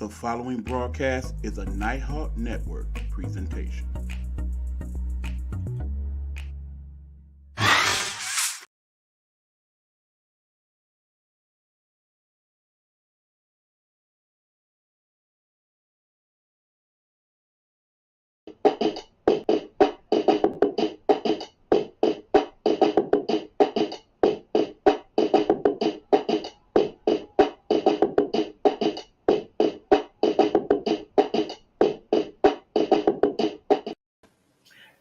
The following broadcast is a Nighthawk Network presentation.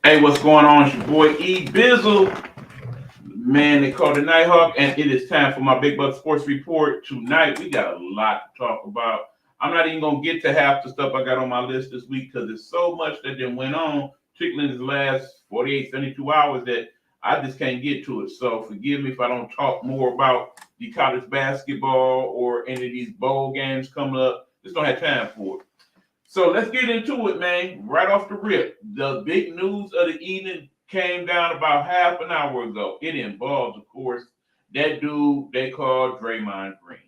Hey, what's going on? It's your boy E Bizzle. Man, they call the Nighthawk, and it is time for my Big Buck Sports Report. Tonight, we got a lot to talk about. I'm not even going to get to half the stuff I got on my list this week because there's so much that then went on, particularly in the last 48, 72 hours, that I just can't get to it. So forgive me if I don't talk more about the college basketball or any of these bowl games coming up. Just don't have time for it. So let's get into it, man. Right off the rip, the big news of the evening came down about half an hour ago. It involves, of course, that dude they call Draymond Green.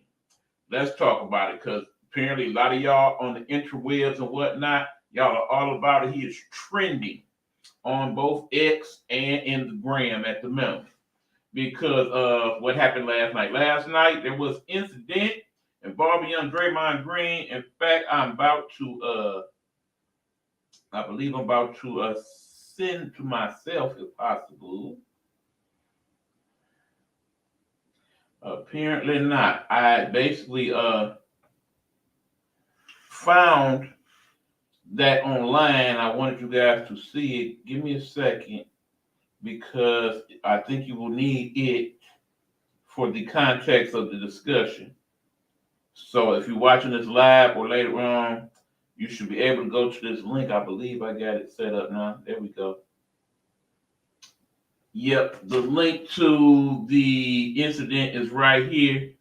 Let's talk about it because apparently a lot of y'all on the interwebs and whatnot, y'all are all about it. He is trending on both X and in the gram at the minimum because of what happened last night. Last night there was incident involving young Draymond Green. In fact, I believe I'm about to send to myself if possible. Apparently not. I basically found that online. I wanted you guys to see it. Give me a second because I think you will need it for the context of the discussion. So if you're watching this live or later on, you should be able to go to this link. I believe I got it set up now. There we go. Yep, the link to the incident is right here.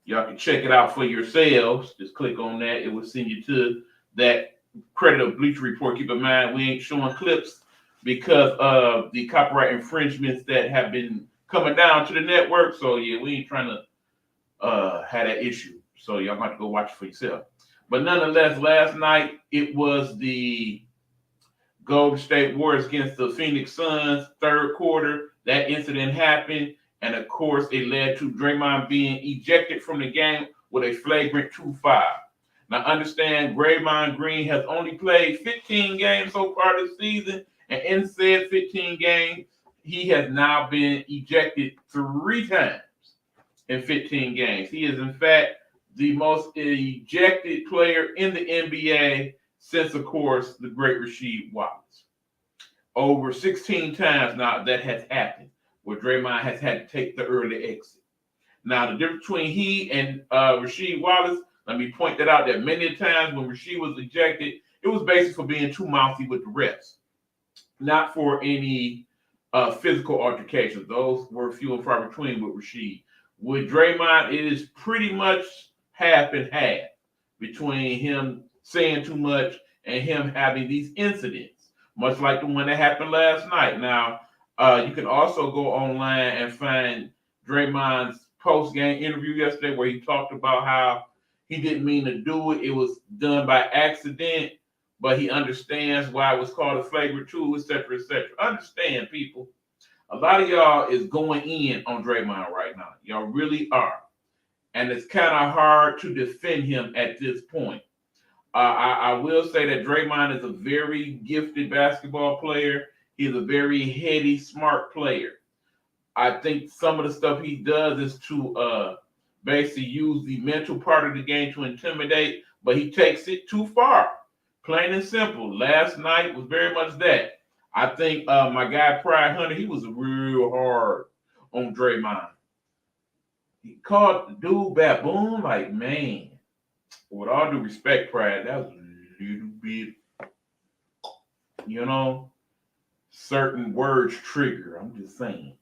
Y'all can check it out for yourselves. Just click on that. It will send you to that credit of Bleacher Report. Keep in mind, we ain't showing clips because of the copyright infringements that have been coming down to the network. So, yeah, we ain't trying to have that issue. So, y'all have to go watch it for yourself. But nonetheless, last night, it was the Golden State Warriors against the Phoenix Suns, third quarter. That incident happened. And, of course, it led to Draymond being ejected from the game with a flagrant 2-5. Now, understand, Draymond Green has only played 15 games so far this season. And in said 15 games, he has now been ejected 3 times in 15 games. He is, in fact, the most ejected player in the NBA since, of course, the great Rasheed Wallace. Over 16 times now that has happened, where Draymond has had to take the early exit. Now, the difference between he and Rasheed Wallace, let me point that out, that many times when Rasheed was ejected, it was basically for being too mouthy with the refs, not for any physical altercations. Those were few and far between with Rasheed. With Draymond, it is pretty much half and half between him saying too much and him having these incidents, much like the one that happened last night. Now, you can also go online and find Draymond's post-game interview yesterday where he talked about how he didn't mean to do it. It was done by accident, but he understands why it was called a flagrant 2, et cetera, et cetera. Understand, people. A lot of y'all is going in on Draymond right now. Y'all really are. And it's kind of hard to defend him at this point. I will say that Draymond is a very gifted basketball player. He's a very heady, smart player. I think some of the stuff he does is to basically use the mental part of the game to intimidate, but he takes it too far. Plain and simple. Last night was very much that. I think my guy Pride Hunter, he was real hard on Draymond. He called the dude baboon, like, man, with all due respect, Pride, that was a little bit, certain words trigger. I'm just saying.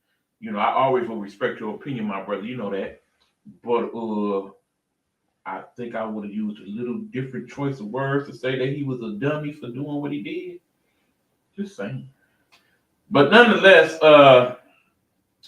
I always will respect your opinion, my brother. You know that. But I think I would have used a little different choice of words to say that he was a dummy for doing what he did. Just saying. But nonetheless,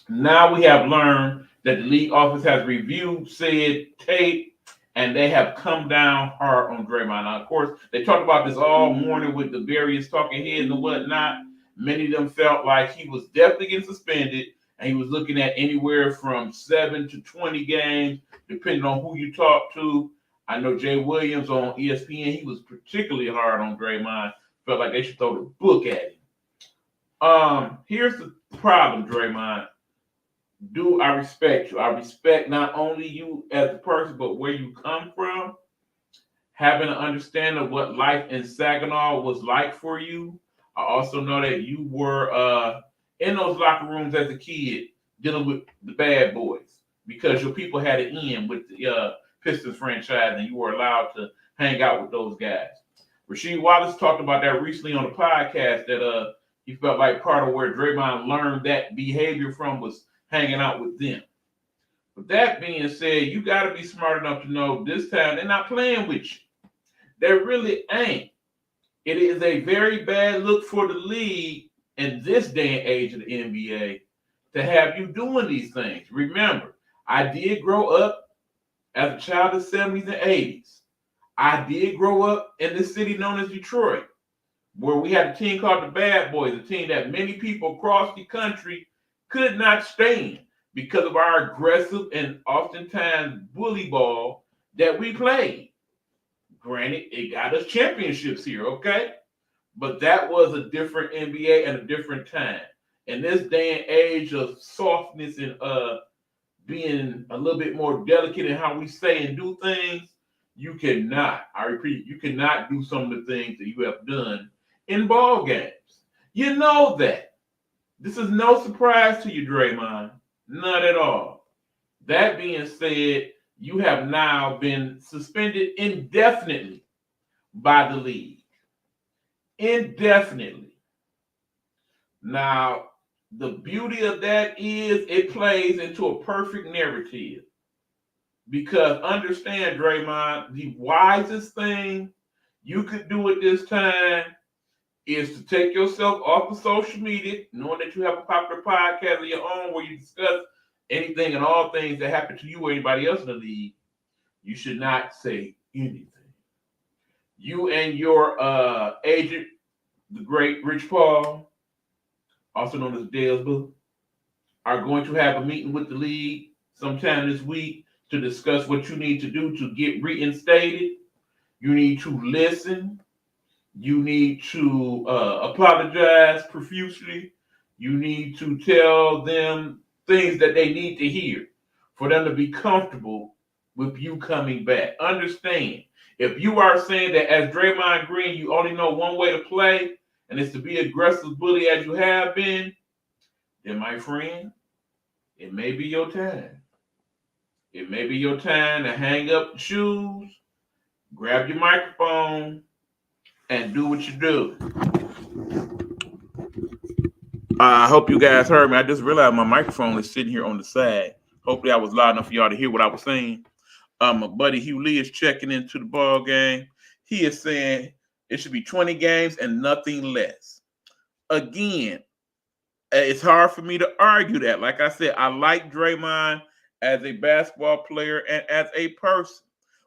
now we have learned that the league office has reviewed said tape and they have come down hard on Draymond. Now, of course, they talked about this all morning with the various talking heads and whatnot. Many of them felt like he was definitely getting suspended, and he was looking at anywhere from 7 to 20 games, depending on who you talk to. I know Jay Williams on ESPN, he was particularly hard on Draymond. Felt like they should throw the book at him. Here's the problem, Draymond. Do I respect you? I respect not only you as a person, but where you come from. Having an understanding of what life in Saginaw was like for you. I also know that you were in those locker rooms as a kid dealing with the bad boys because your people had it in with the Pistons franchise and you were allowed to hang out with those guys. Rasheed Wallace talked about that recently on the podcast that he felt like part of where Draymond learned that behavior from was hanging out with them. But that being said, you got to be smart enough to know this time they're not playing with you. They really ain't. It is a very bad look for the league in this day and age of the NBA to have you doing these things. Remember, I did grow up as a child of the 70s and 80s. I did grow up in the city known as Detroit, where we had a team called the Bad Boys, a team that many people across the country could not stand because of our aggressive and oftentimes bully ball that we played. Granted, it got us championships here, okay? But that was a different NBA and a different time. In this day and age of softness and being a little bit more delicate in how we say and do things, you cannot, I repeat, you cannot do some of the things that you have done in ball games. You know that. This is no surprise to you, Draymond. Not at all. That being said, you have now been suspended indefinitely by the league. Indefinitely. Now, the beauty of that is it plays into a perfect narrative. Because understand, Draymond, the wisest thing you could do at this time is to take yourself off of social media, knowing that you have a popular podcast of your own where you discuss anything and all things that happen to you or anybody else in the league. You should not say anything. You and your agent, the great Rich Paul, also known as Dale's Book, are going to have a meeting with the league sometime this week to discuss what you need to do to get reinstated. You need to listen. You need to apologize profusely. You need to tell them things that they need to hear for them to be comfortable with you coming back. Understand, if you are saying that as Draymond Green, you only know one way to play, and it's to be aggressive bully as you have been, then my friend, it may be your time. It may be your time to hang up the shoes, grab your microphone, and do what you do. I hope you guys heard me. I just realized my microphone is sitting here on the side. Hopefully I was loud enough for y'all to hear what I was saying. My buddy Hugh Lee is checking into the ball game. He is saying it should be 20 games and nothing less. Again, it's hard for me to argue that. Like I said, I like Draymond as a basketball player and as a person.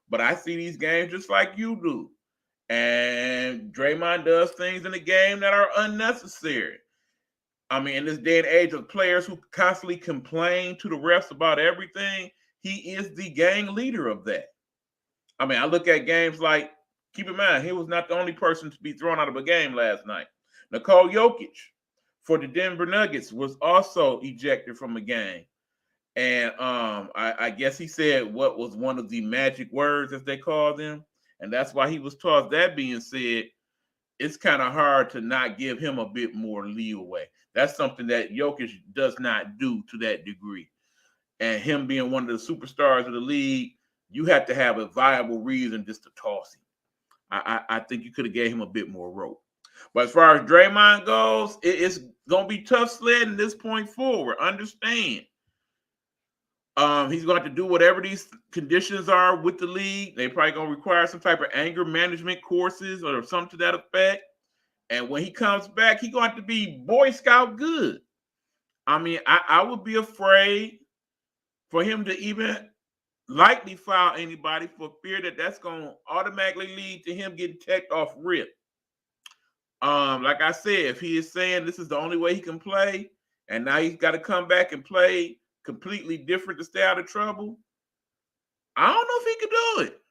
But I see these games just like you do. And Draymond does things in the game that are unnecessary. I mean, in this day and age of players who constantly complain to the refs about everything, he is the gang leader of that. I mean, I look at games like, keep in mind, he was not the only person to be thrown out of a game last night. Nikola Jokic for the Denver Nuggets was also ejected from a game. And I guess he said what was one of the magic words, as they call them. And that's why he was tossed. That being said, it's kind of hard to not give him a bit more leeway. That's something that Jokic does not do to that degree. And him being one of the superstars of the league, you have to have a viable reason just to toss him. I think you could have gave him a bit more rope. But as far as Draymond goes, it's going to be tough sledding this point forward. Understand. He's going to have to do whatever these conditions are with the league. They're probably going to require some type of anger management courses or something to that effect. And when he comes back, he's going to have to be Boy Scout good. I mean, I would be afraid for him to even likely foul anybody for fear that that's going to automatically lead to him getting teched off rip. Like I said, if he is saying this is the only way he can play, and now he's got to come back and play completely different to stay out of trouble, I don't know if he can do it.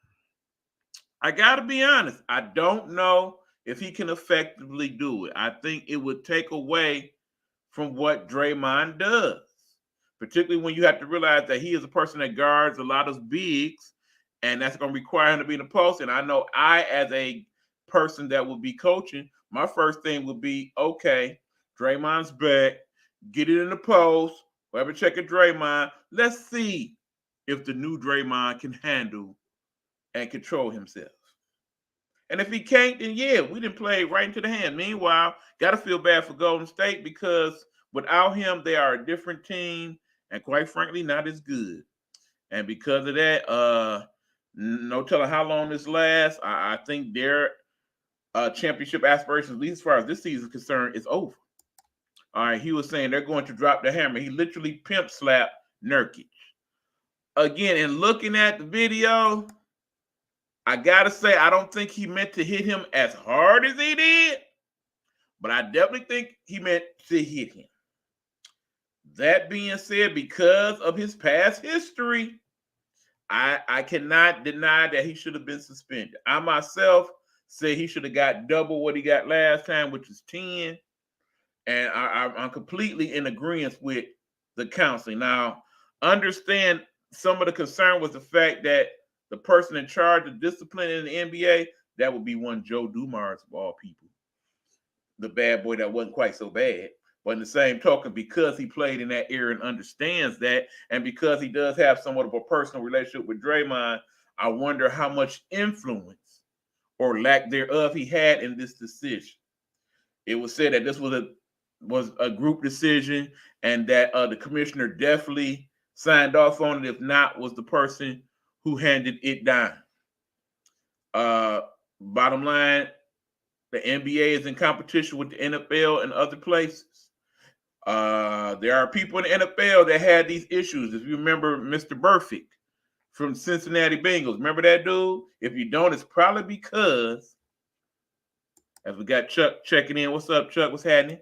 I got to be honest. I don't know if he can effectively do it. I think it would take away from what Draymond does, particularly when you have to realize that he is a person that guards a lot of bigs, and that's going to require him to be in the post. And I know as a person that will be coaching, my first thing would be, okay, Draymond's back, get it in the post, whoever check it, Draymond. Let's see if the new Draymond can handle and control himself. And if he can't, then yeah, we didn't play right into the hand. Meanwhile, got to feel bad for Golden State because without him, they are a different team and quite frankly, not as good. And because of that, no telling how long this lasts. I think their championship aspirations, at least as far as this season is concerned, is over. All right, he was saying they're going to drop the hammer. He literally pimp slapped Nurkic. Again, in looking at the video, I gotta say, I don't think he meant to hit him as hard as he did, but I definitely think he meant to hit him. That being said, because of his past history, I cannot deny that he should have been suspended. I myself say he should have got double what he got last time, which is 10. And I'm completely in agreement with the counseling. Now, understand some of the concern was the fact that the person in charge of discipline in the NBA, that would be one Joe Dumars of all people. The bad boy that wasn't quite so bad. But in the same token, because he played in that era and understands that, and because he does have somewhat of a personal relationship with Draymond, I wonder how much influence or lack thereof he had in this decision. It was said that this was a group decision and that the commissioner definitely signed off on it. If not, was the person who handed it down. Bottom line, the NBA is in competition with the NFL and other places. There are people in the NFL that had these issues. If you remember Mr. Burfict from Cincinnati Bengals, remember that dude? If you don't, it's probably because, as we got Chuck checking in. What's up, Chuck? What's happening?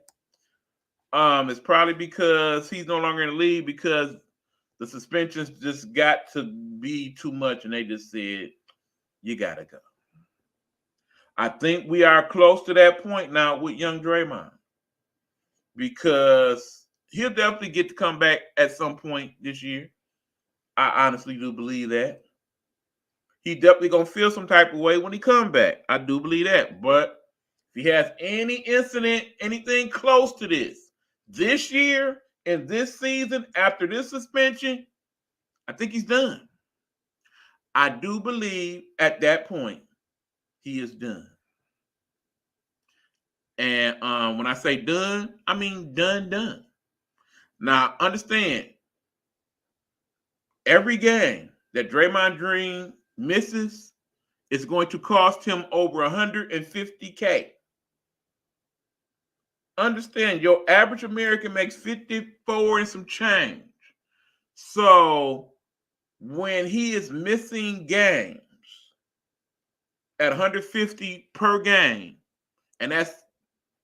It's probably because he's no longer in the league because the suspensions just got to be too much, and they just said, you gotta go. I think we are close to that point now with young Draymond because he'll definitely get to come back at some point this year. I honestly do believe that. He definitely gonna feel some type of way when he come back. I do believe that. But if he has any incident, anything close to this year and this season after this suspension, I think he's done. I do believe at that point he is done. And when I say done, I mean done. Now, understand, every game that Draymond Green misses is going to cost him over $150K. Understand, your average American makes 54 and some change. So when he is missing games at 150 per game, and that's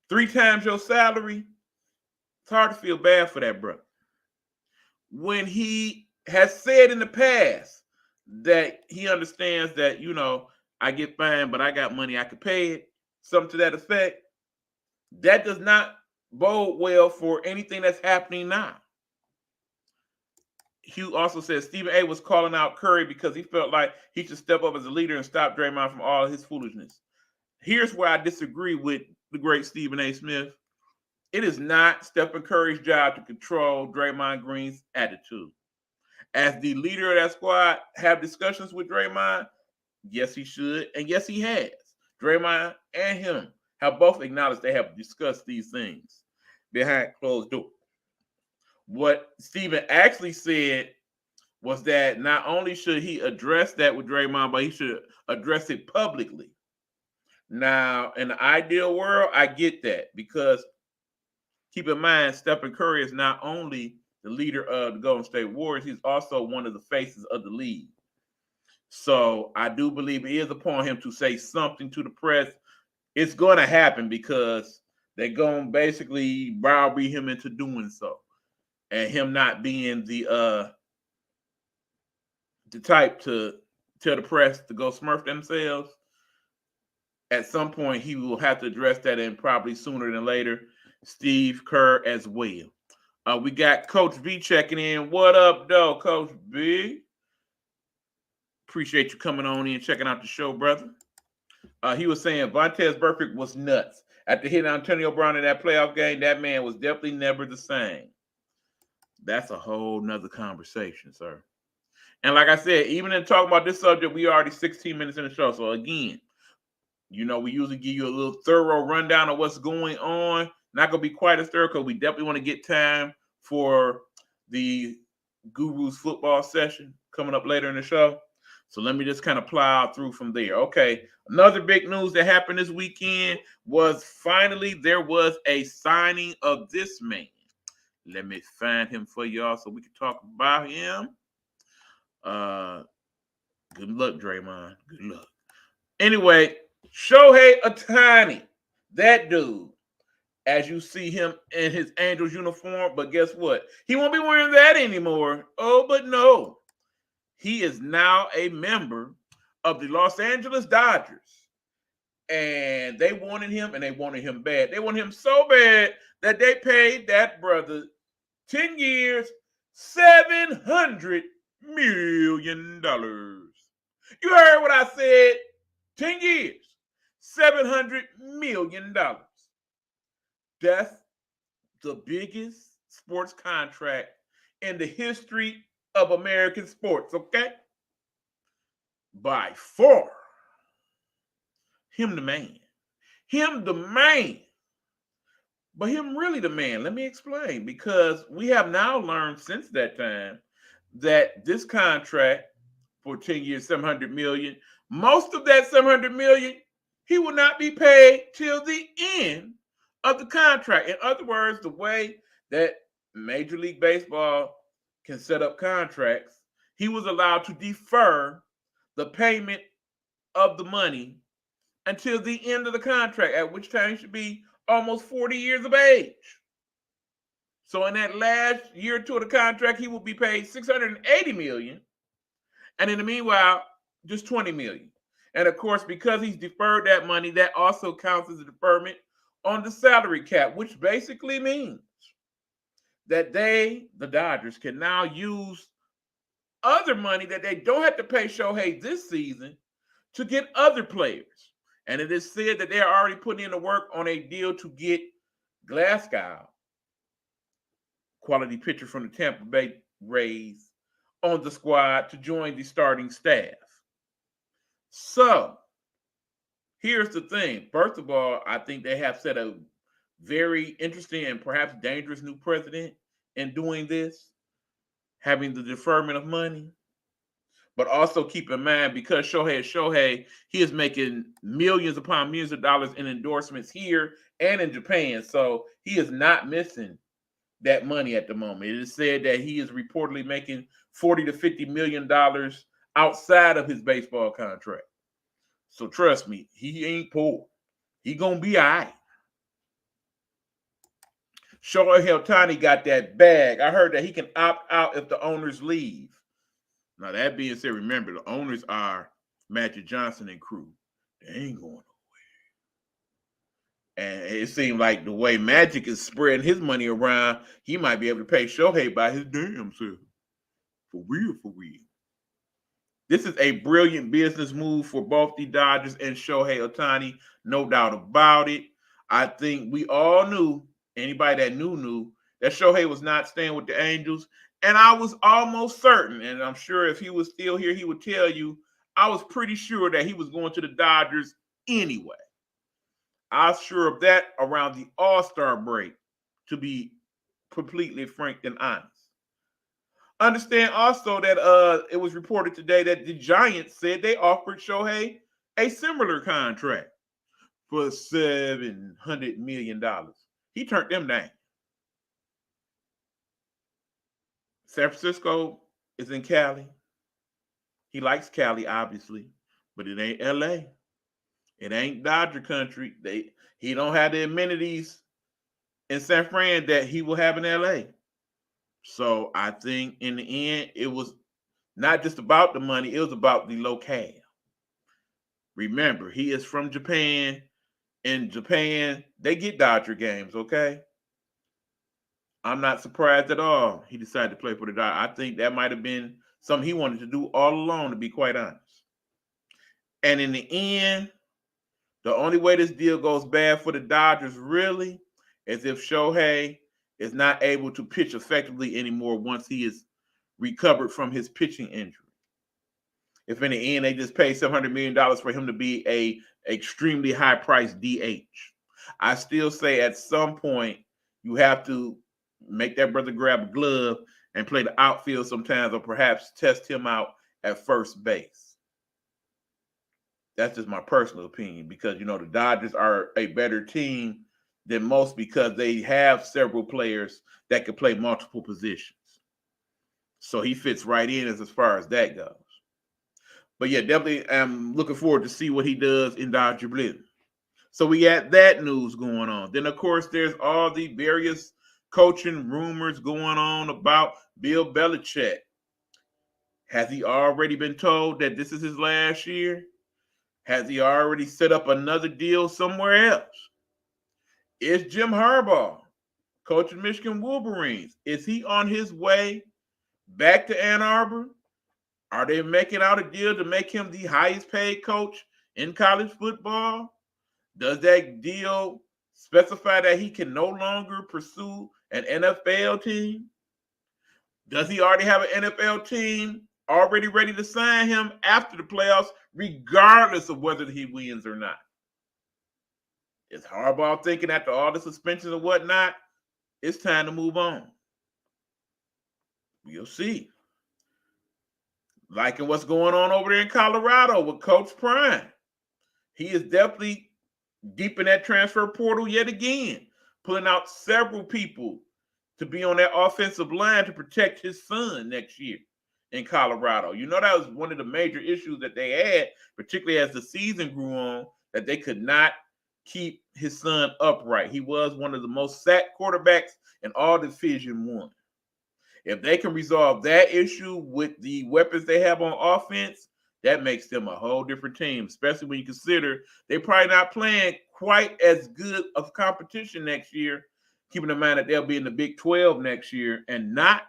3 times your salary, it's hard to feel bad for that brother. When he has said in the past that he understands that, I get fined, but I got money, I could pay it, something to that effect, that does not bode well for anything that's happening now. Hugh also says Stephen A was calling out Curry because he felt like he should step up as a leader and stop Draymond from all his foolishness. Here's where I disagree with the great Stephen A. Smith. It is not Stephen Curry's job to control Draymond Green's attitude. As the leader of that squad, have discussions with Draymond? Yes, he should, and yes, he has. Draymond and him have both acknowledged they have discussed these things behind closed doors. What Stephen actually said was that not only should he address that with Draymond, but he should address it publicly. Now, in the ideal world, I get that because keep in mind, Stephen Curry is not only the leader of the Golden State Warriors, he's also one of the faces of the league. So I do believe it is upon him to say something to the press. It's going to happen because they're going to basically browbeat him into doing so, and him not being the type to tell the press to go smurf themselves. At some point, he will have to address that, and probably sooner than later, Steve Kerr as well. We got Coach B checking in. What up, though, Coach B? Appreciate you coming on in, checking out the show, brother. He was saying Vontaze Burfict was nuts. After hitting Antonio Brown in that playoff game, that man was definitely never the same. That's a whole nother conversation, sir. And like I said, even in talking about this subject, we already 16 minutes in the show. So again, we usually give you a little thorough rundown of what's going on. Not going to be quite as thorough because we definitely want to get time for the Guru's football session coming up later in the show. So let me just kind of plow through from there. Okay, another big news that happened this weekend was finally there was a signing of this man. Let me find him for y'all so we can talk about him. Good luck, Draymond. Good luck. Anyway, Shohei Ohtani, that dude, as you see him in his Angels uniform, but guess what? He won't be wearing that anymore. Oh, but no. He is now a member of the Los Angeles Dodgers. And they wanted him, and they wanted him bad. They wanted him so bad that they paid that brother 10 years, $700 million. You heard what I said? 10 years, $700 million. That's the biggest sports contract in the history of American sports, okay? By far. Him the man. Him the man. But him really the man. Let me explain. Because we have now learned since that time that this contract for 10 years, $700 million, most of that $700 million, he will not be paid till the end of the contract. In other words, the way that Major League Baseball can set up contracts, he was allowed to defer the payment of the money until the end of the contract, at which time he should be almost 40 years of age. So in that last year or two of the contract, he will be paid $680 million. And in the meanwhile, just $20 million. And of course, because he's deferred that money, that also counts as a deferment on the salary cap, which basically means that the Dodgers, can now use other money that they don't have to pay Shohei this season to get other players. And it is said that they are already putting in the work on a deal to get Glasgow, quality pitcher from the Tampa Bay Rays, on the squad to join the starting staff. So, here's the thing. First of all, I think they have set a very interesting and perhaps dangerous new precedent in doing this, having the deferment of money. But also keep in mind, because Shohei is Shohei, he is making millions upon millions of dollars in endorsements here and in Japan. So he is not missing that money at the moment. It is said that he is reportedly making $40 to $50 million outside of his baseball contract. So trust me, he ain't poor. He gonna be all right. Shohei Ohtani got that bag. I heard that he can opt out if the owners leave. Now, that being said, remember, the owners are Magic Johnson and crew. They ain't going nowhere. And it seemed like the way Magic is spreading his money around, he might be able to pay Shohei by his damn self. For real, for real. This is a brilliant business move for both the Dodgers and Shohei Ohtani, no doubt about it. I think we all knew, anybody that knew, that Shohei was not staying with the Angels. And I was almost certain, and I'm sure if he was still here, he would tell you, I was pretty sure that he was going to the Dodgers anyway. I was sure of that around the All-Star break, to be completely frank and honest. Understand also that it was reported today that the Giants said they offered Shohei a similar contract for $700 million. He turned them down. San Francisco is in Cali. He likes Cali, obviously, but it ain't LA. It ain't Dodger country. He don't have the amenities in San Fran that he will have in LA. So I think in the end, it was not just about the money, it was about the locale. Remember, he is from Japan. In Japan, they get Dodger games, okay? I'm not surprised at all he decided to play for the Dodgers. I think that might have been something he wanted to do all along, to be quite honest. And in the end, the only way this deal goes bad for the Dodgers really is if Shohei is not able to pitch effectively anymore once he is recovered from his pitching injury. If in the end they just pay $700 million for him to be a extremely high priced DH. I still say at some point you have to make that brother grab a glove and play the outfield sometimes, or perhaps test him out at first base. That's just my personal opinion, because the Dodgers are a better team than most because they have several players that can play multiple positions. So he fits right in as far as that goes. But yeah, definitely I'm looking forward to see what he does in Dodger Blue. So we got that news going on. Then, of course, there's all the various coaching rumors going on about Bill Belichick. Has he already been told that this is his last year? Has he already set up another deal somewhere else? Is Jim Harbaugh, coaching Michigan Wolverines, is he on his way back to Ann Arbor? Are they making out a deal to make him the highest paid coach in college football? Does that deal specify that he can no longer pursue an NFL team? Does he already have an NFL team already ready to sign him after the playoffs, regardless of whether he wins or not? Is Harbaugh thinking after all the suspensions and whatnot, it's time to move on? We'll see. Liking what's going on over there in Colorado with Coach Prime. He is definitely deep in that transfer portal yet again, pulling out several people to be on that offensive line to protect his son next year in Colorado. That was one of the major issues that they had, particularly as the season grew on, that they could not keep his son upright. He was one of the most sacked quarterbacks in all Division I. If they can resolve that issue with the weapons they have on offense, that makes them a whole different team, especially when you consider they're probably not playing quite as good of competition next year, keeping in mind that they'll be in the Big 12 next year and not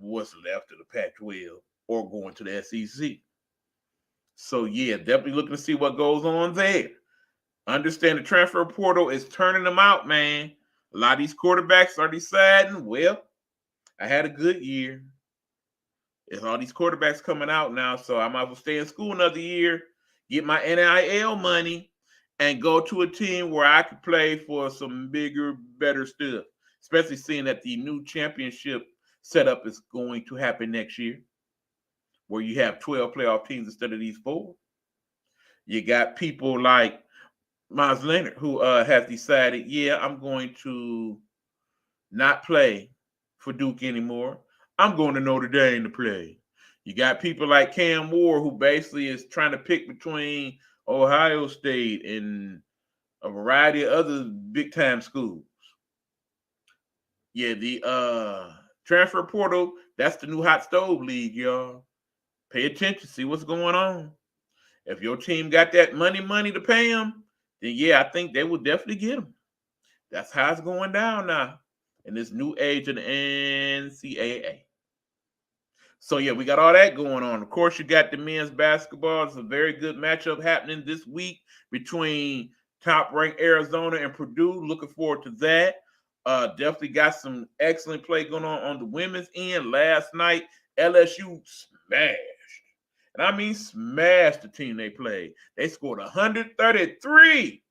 what's left of the Pac-12 or going to the SEC. So, yeah, definitely looking to see what goes on there. Understand the transfer portal is turning them out, man. A lot of these quarterbacks are deciding, well, I had a good year. There's all these quarterbacks coming out now, so I might as well stay in school another year, get my NIL money, and go to a team where I could play for some bigger, better stuff, especially seeing that the new championship setup is going to happen next year, where you have 12 playoff teams instead of these 4. You got people like Miles Leonard, who has decided, yeah, I'm going to not play for Duke anymore. I'm going to Notre Dame to play. You got people like Cam Moore, who basically is trying to pick between Ohio State and a variety of other big-time schools. Yeah, the transfer portal, that's the new hot stove league, y'all. Pay attention, see what's going on. If your team got that money to pay them, then yeah, I think they will definitely get them. That's how it's going down now in this new age of the NCAA. So, yeah, we got all that going on. Of course, you got the men's basketball. It's a very good matchup happening this week between top-ranked Arizona and Purdue. Looking forward to that. Definitely got some excellent play going on the women's end. Last night, LSU smashed. And I mean smashed the team they played. They scored 133.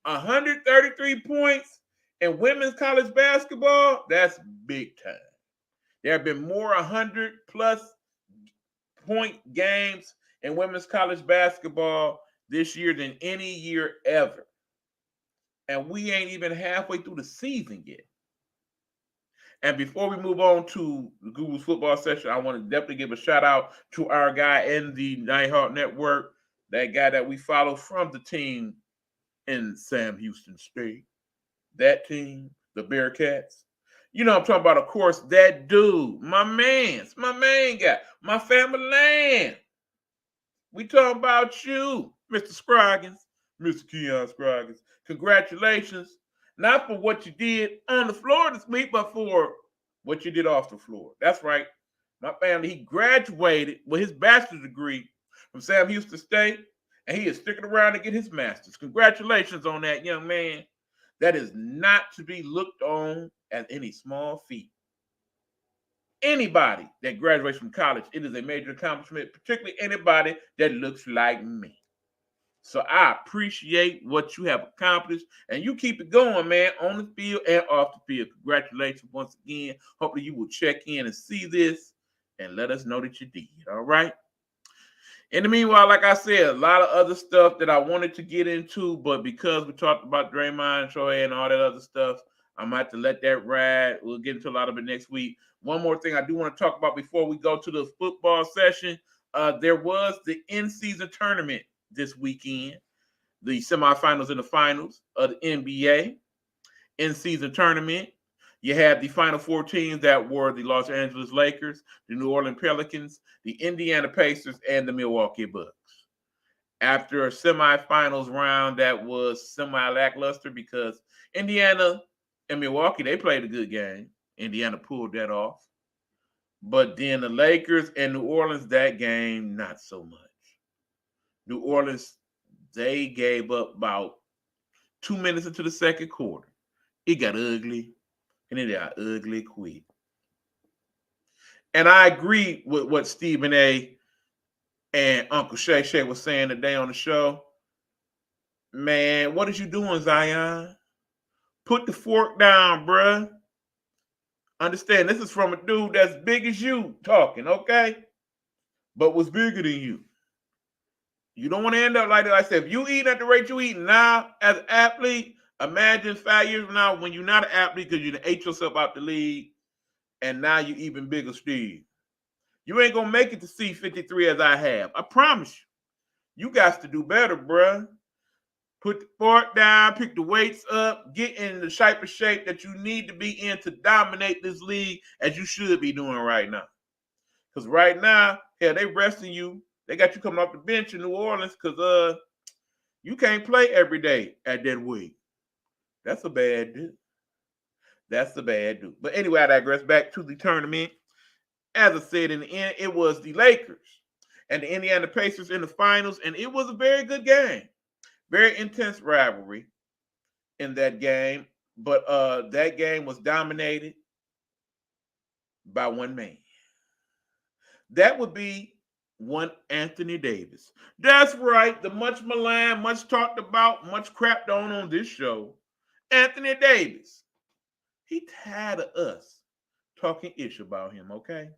133 points in women's college basketball. That's big time. There have been more 100-plus point games in women's college basketball this year than any year ever. And we ain't even halfway through the season yet. And before we move on to the Google's football session, I want to definitely give a shout out to our guy in the Nighthawk Network, that guy that we follow from the team in Sam Houston State. That team, the Bearcats. You know what I'm talking about, of course, that dude, my main guy, my family land. We talking about you, Mr. Scroggins, Mr. Keon Scroggins. Congratulations, not for what you did on the floor this week, but for what you did off the floor. That's right. My family, he graduated with his bachelor's degree from Sam Houston State, and he is sticking around to get his master's. Congratulations on that, young man. That is not to be looked on as any small feat. Anybody that graduates from college, it is a major accomplishment, particularly anybody that looks like me. So I appreciate what you have accomplished, and you keep it going, man, on the field and off the field. Congratulations once again. Hopefully you will check in and see this and let us know that you did, all right? In the meanwhile, like I said, a lot of other stuff that I wanted to get into, but because we talked about Draymond, Troy, and all that other stuff, I might have to let that ride. We'll get into a lot of it next week. One more thing I do want to talk about before we go to the football session. There was the in-season tournament this weekend, the semifinals and the finals of the NBA in-season tournament. You had the Final Four teams that were the Los Angeles Lakers, the New Orleans Pelicans, the Indiana Pacers, and the Milwaukee Bucks. After a semifinals round that was semi-lackluster because Indiana and Milwaukee, they played a good game. Indiana pulled that off. But then the Lakers and New Orleans, that game, not so much. New Orleans, they gave up about 2 minutes into the second quarter. It got ugly, and it got ugly quick. And I agree with what Stephen A. and Uncle Shay Shay was saying today on the show. Man, what is you doing, Zion? Put the fork down, bruh. Understand, this is from a dude that's big as you talking, okay? But was bigger than you. You don't want to end up like that. Like I said, if you eating at the rate you eating now as an athlete, imagine 5 years from now when you're not an athlete because you ate yourself out the league and now you even bigger still. You ain't going to make it to C53 as I have. I promise you. You got to do better, bruh. Put the fork down, pick the weights up, get in the type of shape that you need to be in to dominate this league as you should be doing right now. Because right now, hell, they resting you. They got you coming off the bench in New Orleans because you can't play every day at that weight. That's a bad dude. That's a bad dude. But anyway, I digress. Back to the tournament. As I said, in the end, it was the Lakers and the Indiana Pacers in the finals, and it was a very good game. Very intense rivalry in that game, but that game was dominated by one man. That would be one Anthony Davis. That's right, the much maligned, much talked about, much crapped on this show, Anthony Davis. He tired of us talking ish about him, okay?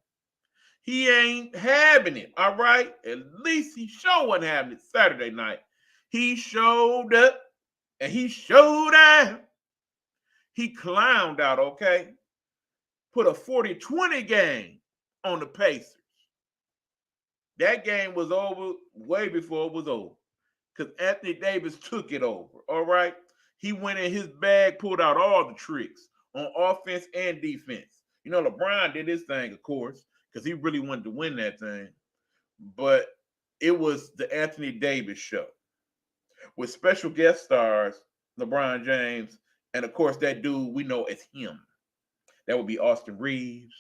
He ain't having it, all right? At least he sure wasn't having it Saturday night. He showed up and he showed out. He clowned out, okay? Put a 40-20 game on the Pacers. That game was over way before it was over because Anthony Davis took it over, all right? He went in his bag, pulled out all the tricks on offense and defense. You know, LeBron did his thing, of course, because he really wanted to win that thing. But it was the Anthony Davis show with special guest stars, LeBron James, and of course that dude we know as him. That would be Austin Reeves,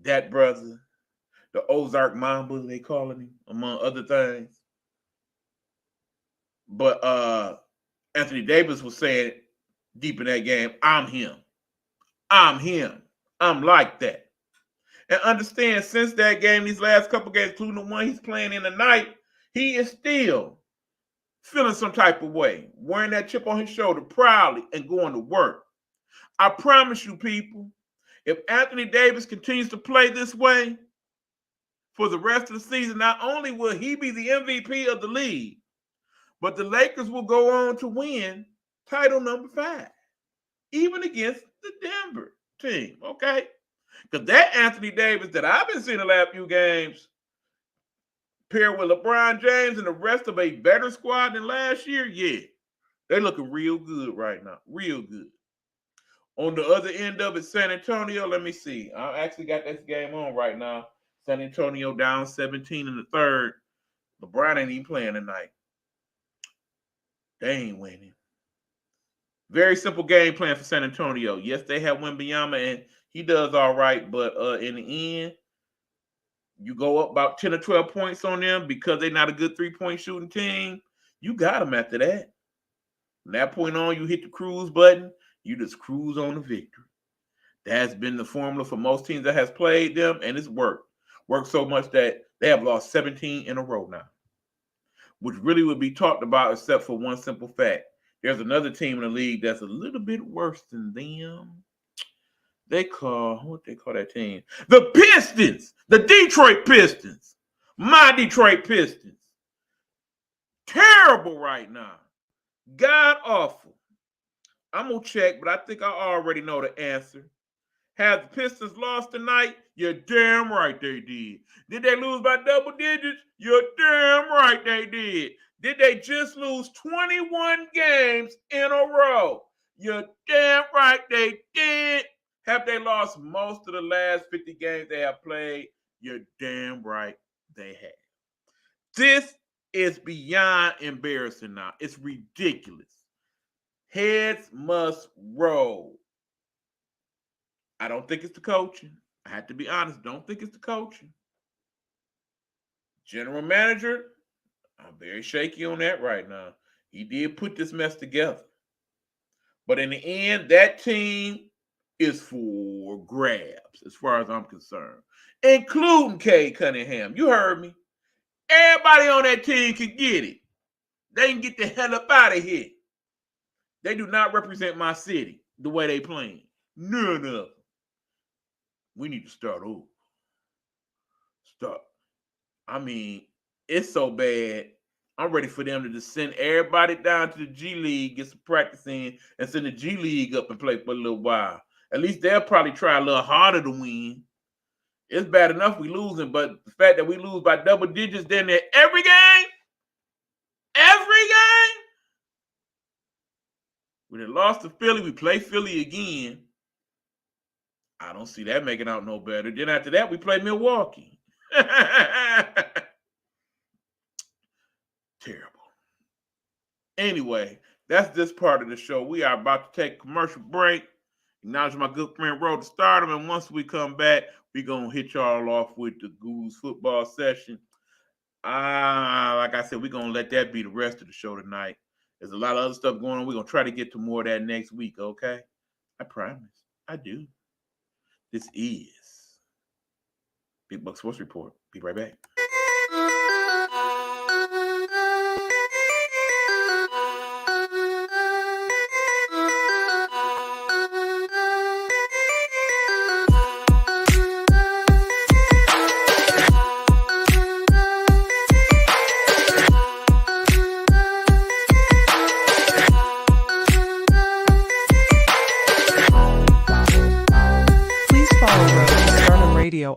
that brother, the Ozark Mamba, they calling him, among other things. But Anthony Davis was saying deep in that game, I'm him. I'm him. I'm like that. And understand, since that game, these last couple games, including the one he's playing in tonight, he is still feeling some type of way, wearing that chip on his shoulder proudly and going to work. I promise you, people, if Anthony Davis continues to play this way for the rest of the season, not only will he be the MVP of the league, but the Lakers will go on to win title number 5, even against the Denver team, okay? Because that Anthony Davis that I've been seeing the last few games, paired with LeBron James and the rest of a better squad than last year, yeah, they're looking real good right now. Real good. On the other end of it, San Antonio, let me see. I actually got this game on right now. San Antonio down 17 in the third. LeBron ain't even playing tonight. They ain't winning. Very simple game plan for San Antonio. Yes, they have Wembanyama, and he does all right, but in the end, you go up about 10 or 12 points on them because they're not a good three-point shooting team. You got them after that. From that point on, you hit the cruise button. You just cruise on the victory. That's been the formula for most teams that has played them, and it's worked. Worked so much that they have lost 17 in a row now, which really would be talked about except for one simple fact. There's another team in the league that's a little bit worse than them. What they call that team? The Pistons, the Detroit Pistons. My Detroit Pistons. Terrible right now. God awful. I'm going to check, but I think I already know the answer. Have the Pistons lost tonight? You're damn right they did. Did they lose by double digits? You're damn right they did. Did they just lose 21 games in a row? You're damn right they did. Have they lost most of the last 50 games they have played? You're damn right they have. This is beyond embarrassing now. It's ridiculous. Heads must roll. I don't think it's the coaching. I have to be honest. Don't think it's the coaching. General manager, I'm very shaky on that right now. He did put this mess together. But in the end, that team is for grabs as far as I'm concerned, including Cade Cunningham. You heard me. Everybody on that team can get it. They can get the hell up out of here. They do not represent my city the way they playing. None of them. We need to start over. I mean, it's so bad. I'm ready for them to just send everybody down to the G League, get some practice in, and send the G League up and play for a little while. At least they'll probably try a little harder to win. It's bad enough we losing, but the fact that we lose by double digits then every game, we done lost to Philly, we play Philly again. I don't see that making out no better. Then after that, we play Milwaukee. Terrible. Anyway, that's this part of the show. We are about to take a commercial break. Acknowledge my good friend Road to Stardom. And once we come back, we're going to hit y'all off with the Guru's football session. Like I said, we're going to let that be the rest of the show tonight. There's a lot of other stuff going on. We're going to try to get to more of that next week, okay? I promise. I do. This is Big Buck Sports Report. Be right back.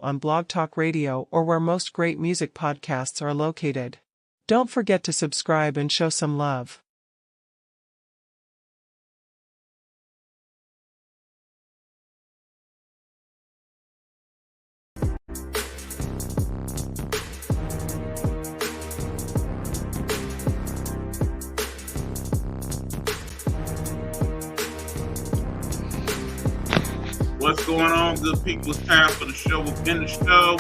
On Blog Talk Radio or where most great music podcasts are located. Don't forget to subscribe and show some love. What's going on, good people? It's time for the show within the show,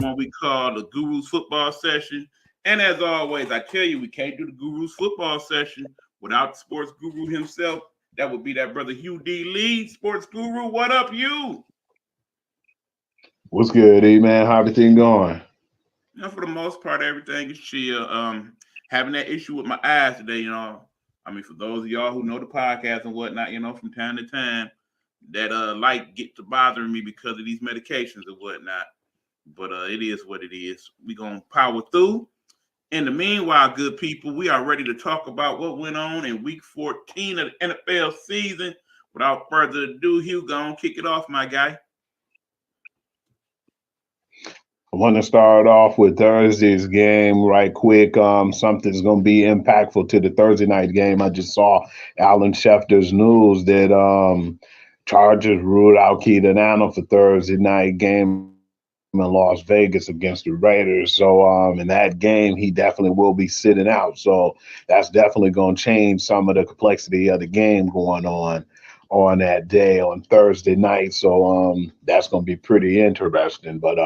what we call the Guru's football session. And as always, I tell you, we can't do the Guru's football session without the sports guru himself. That would be that brother Hugh D. Lee, sports guru. What up, Hugh? What's good, E-Man? How everything going? For the most part, everything is chill. Having that issue with my eyes today, for those of y'all who know the podcast and whatnot, from time to time, that light get to bothering me because of these medications and whatnot. But it is what it is. We're going to power through. In the meanwhile, good people, we are ready to talk about what went on in week 14 of the NFL season without further ado, Hugh, go on, kick it off, my guy. I want to start off with Thursday's game right quick. Something's going to be impactful to the Thursday night game. I just saw Alan Schefter's news that Chargers ruled out Keenan Allen for Thursday night game in Las Vegas against the Raiders. So in that game, he definitely will be sitting out. So that's definitely going to change some of the complexity of the game going on that day on Thursday night. So that's going to be pretty interesting. But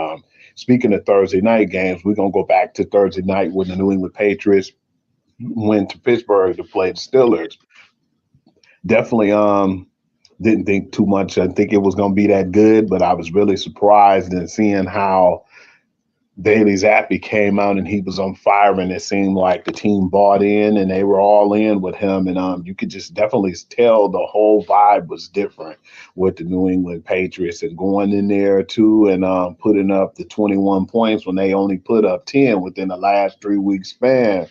speaking of Thursday night games, we're going to go back to Thursday night when the New England Patriots went to Pittsburgh to play the Steelers. Definitely didn't think too much. I think it was going to be that good, but I was really surprised in seeing how Bailey Zappi came out and he was on fire, and it seemed like the team bought in and they were all in with him. And you could just definitely tell the whole vibe was different with the New England Patriots, and going in there too and putting up the 21 points when they only put up 10 within the last 3 week span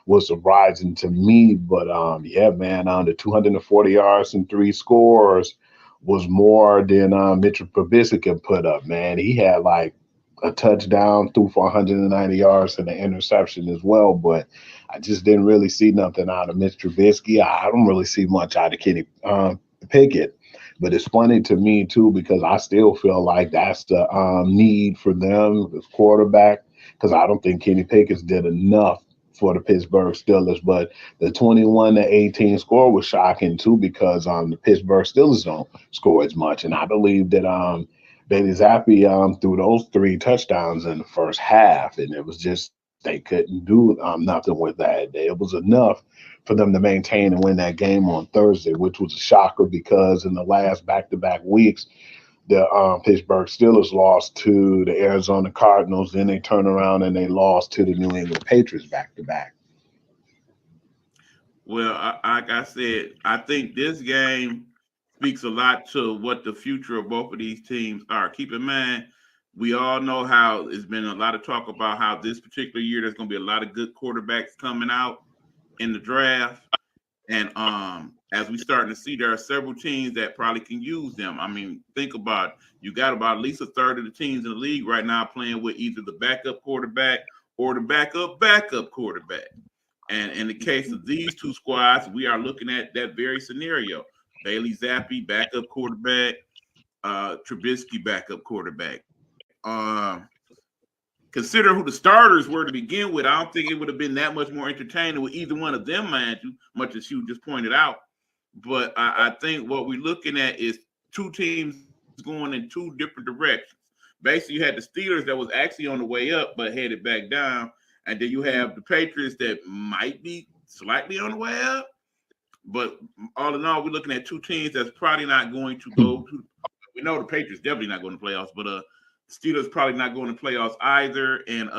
was surprising to me. But yeah, man, the 240 yards and 3 scores was more than Mitchell Trubisky can put up, man. He had like a touchdown, threw for 190 yards and an interception as well. But I just didn't really see nothing out of Mitch Trubisky. I don't really see much out of Kenny Pickett. But it's funny to me, too, because I still feel like that's the need for them as quarterback, because I don't think Kenny Pickett did enough for the Pittsburgh Steelers. But the 21-18 score was shocking, too, because the Pittsburgh Steelers don't score as much. And I believe that Bailey Zappi threw those 3 touchdowns in the first half, and it was just they couldn't do nothing with that. It was enough for them to maintain and win that game on Thursday, which was a shocker because in the last back-to-back weeks, the Pittsburgh Steelers lost to the Arizona Cardinals. Then they turned around and they lost to the New England Patriots back-to-back. Well, like I said, I think this game speaks a lot to what the future of both of these teams are. Keep in mind, we all know how it's been a lot of talk about how this particular year there's going to be a lot of good quarterbacks coming out in the draft. And as we starting to see, there are several teams that probably can use them. I mean, think about it. You got about at least a third of the teams in the league right now playing with either the backup quarterback or the backup quarterback. And in the case of these two squads, we are looking at that very scenario. Bailey Zappi, backup quarterback, Trubisky, backup quarterback. Consider who the starters were to begin with. I don't think it would have been that much more entertaining with either one of them, mind you, much as you just pointed out. But I think what we're looking at is two teams going in two different directions. Basically, you had the Steelers that was actually on the way up but headed back down. And then you have the Patriots that might be slightly on the way up. But all in all, we're looking at two teams that's probably not going to go to. We know the Patriots definitely not going to playoffs, but the Steelers probably not going to playoffs either. And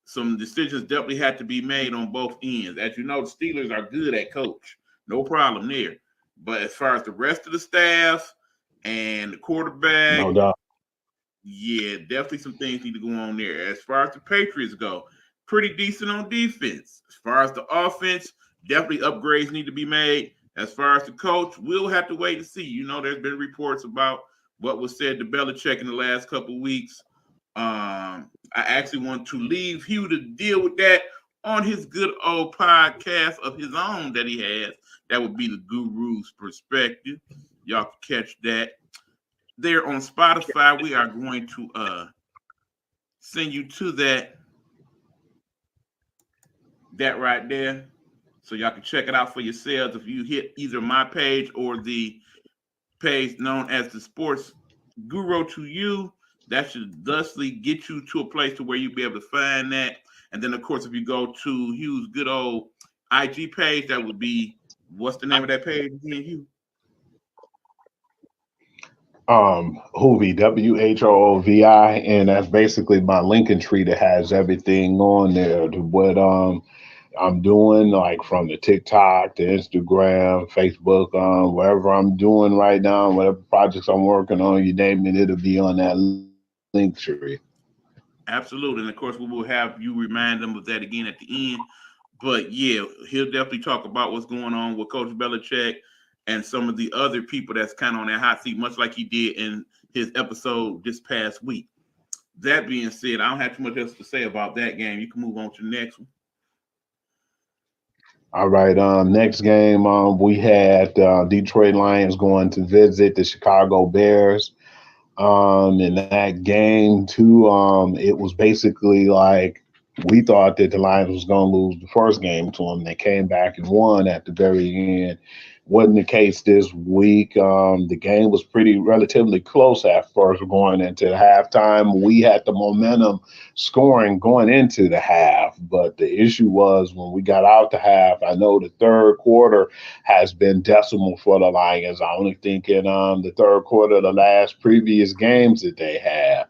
some decisions definitely had to be made on both ends. As you know, the Steelers are good at coach. No problem there. But as far as the rest of the staff and the quarterback, No doubt. yeah, definitely some things need to go on there. As far as the Patriots go, pretty decent on defense. As far as the offense, definitely upgrades need to be made. As far as the coach, we'll have to wait and see. You know, there's been reports about what was said to Belichick in the last couple of weeks. I actually want to leave Hugh to deal with that on his good old podcast of his own that he has. That would be the Guru's Perspective. Y'all can catch that there on Spotify. We are going to send you to that right there, so y'all can check it out for yourselves. If you hit either my page or the page known as the Sports Guru to You, that should thusly get you to a place to where you'll be able to find that. And then, of course, if you go to Hugh's good old IG page, that would be, what's the name of that page again, Hugh? Hoovy, WHOOVI, and that's basically my Lincoln tree that has everything on there to what I'm doing, like from the TikTok, the Instagram, Facebook, wherever I'm doing right now, whatever projects I'm working on, you name it, it'll be on that link tree. Absolutely. And of course, we will have you remind them of that again at the end. But yeah, he'll definitely talk about what's going on with Coach Belichick. and some of the other people that's kind of on that hot seat, much like he did in his episode this past week. That being said, I don't have too much else to say about that game. You can move on to the next one. All right. Next game, we had Detroit Lions going to visit the Chicago Bears. In that game too, it was basically like we thought that the Lions was going to lose the first game to them. They came back and won at the very end. Wasn't the case this week. The game was relatively close at first going into halftime. We had the momentum scoring going into the half, but the issue was when we got out the half, I know the third quarter has been decimal for the Lions. I only think in the third quarter of the last previous games that they had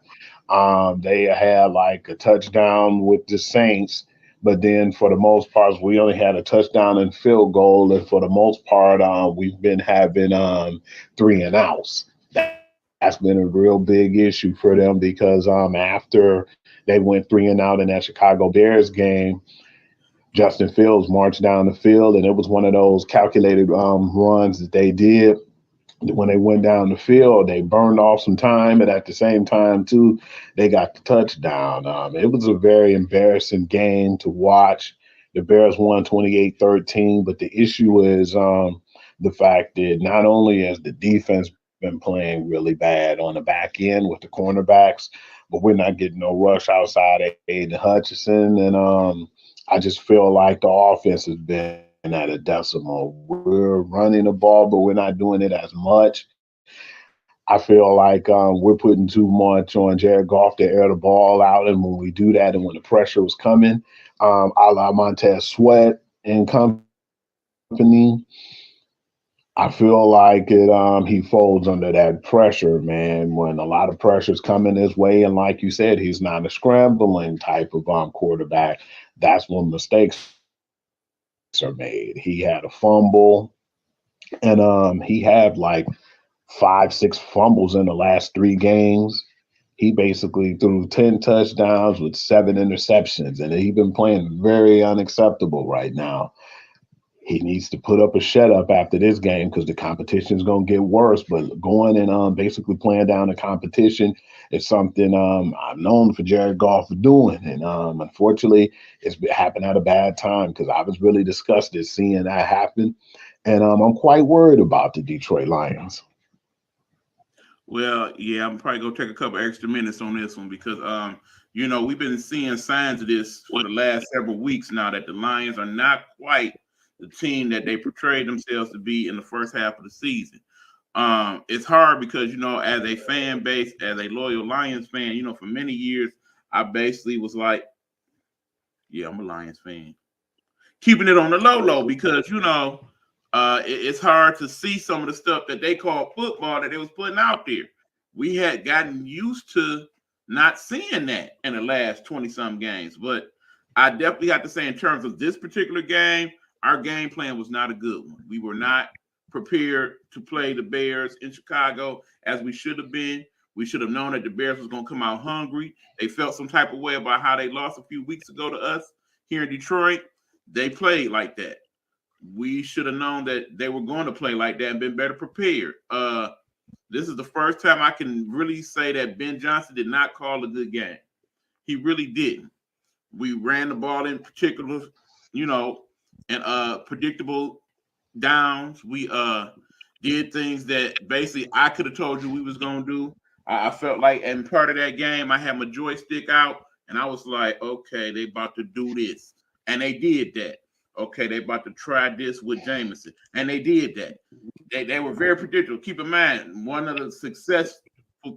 like a touchdown with the Saints, but then for the most part, we only had a touchdown and field goal. And for the most part, we've been having 3-and-outs. That's been a real big issue for them because after they went 3-and-out in that Chicago Bears game, Justin Fields marched down the field, and it was one of those calculated runs that they did. When they went down the field, they burned off some time, and at the same time, too, they got the touchdown. It was a very embarrassing game to watch. The Bears won 28-13, but the issue is the fact that not only has the defense been playing really bad on the back end with the cornerbacks, but we're not getting no rush outside of Aiden Hutchinson, and I just feel like the offense has been at a decimal. We're running the ball, but we're not doing it as much. I feel like we're putting too much on Jared Goff to air the ball out, and when we do that, and when the pressure was coming, a la Montez Sweat and company, I feel like he folds under that pressure, man. When a lot of pressure's coming his way, and like you said, he's not a scrambling type of quarterback. That's when mistakes are made. He had a fumble, and he had like 5-6 fumbles in the last 3 games. He basically threw 10 touchdowns with 7 interceptions, and he's been playing very unacceptable right now. He needs to put up a shut up after this game because the competition is going to get worse. But going and basically playing down the competition is something I'm known for Jared Goff for doing. And unfortunately, it's happened at a bad time because I was really disgusted seeing that happen. And I'm quite worried about the Detroit Lions. Well, yeah, I'm probably gonna take a couple extra minutes on this one because we've been seeing signs of this for the last several weeks now that the Lions are not quite the team that they portrayed themselves to be in the first half of the season. It's hard because as a fan base, as a loyal Lions fan, for many years I basically was like, yeah, I'm a Lions fan, keeping it on the low because it's hard to see some of the stuff that they call football that they was putting out there. We had gotten used to not seeing that in the last 20-some games. But I definitely have to say, in terms of this particular game, our game plan was not a good one. We were not prepared to play the Bears in Chicago as we should have been. We should have known that the Bears was going to come out hungry. They felt some type of way about how they lost a few weeks ago to us here in Detroit. They played like that. We should have known that they were going to play like that and been better prepared. This is the first time I can really say that Ben Johnson did not call a good game. He really didn't. We ran the ball in particular, and predictable downs. We did things that basically I could have told you we was going to do. I felt like in part of that game, I had my joystick out, and I was like, okay, they about to do this. And they did that. Okay, they about to try this with Jameson. And they did that. They were very predictable. Keep in mind, one of the successful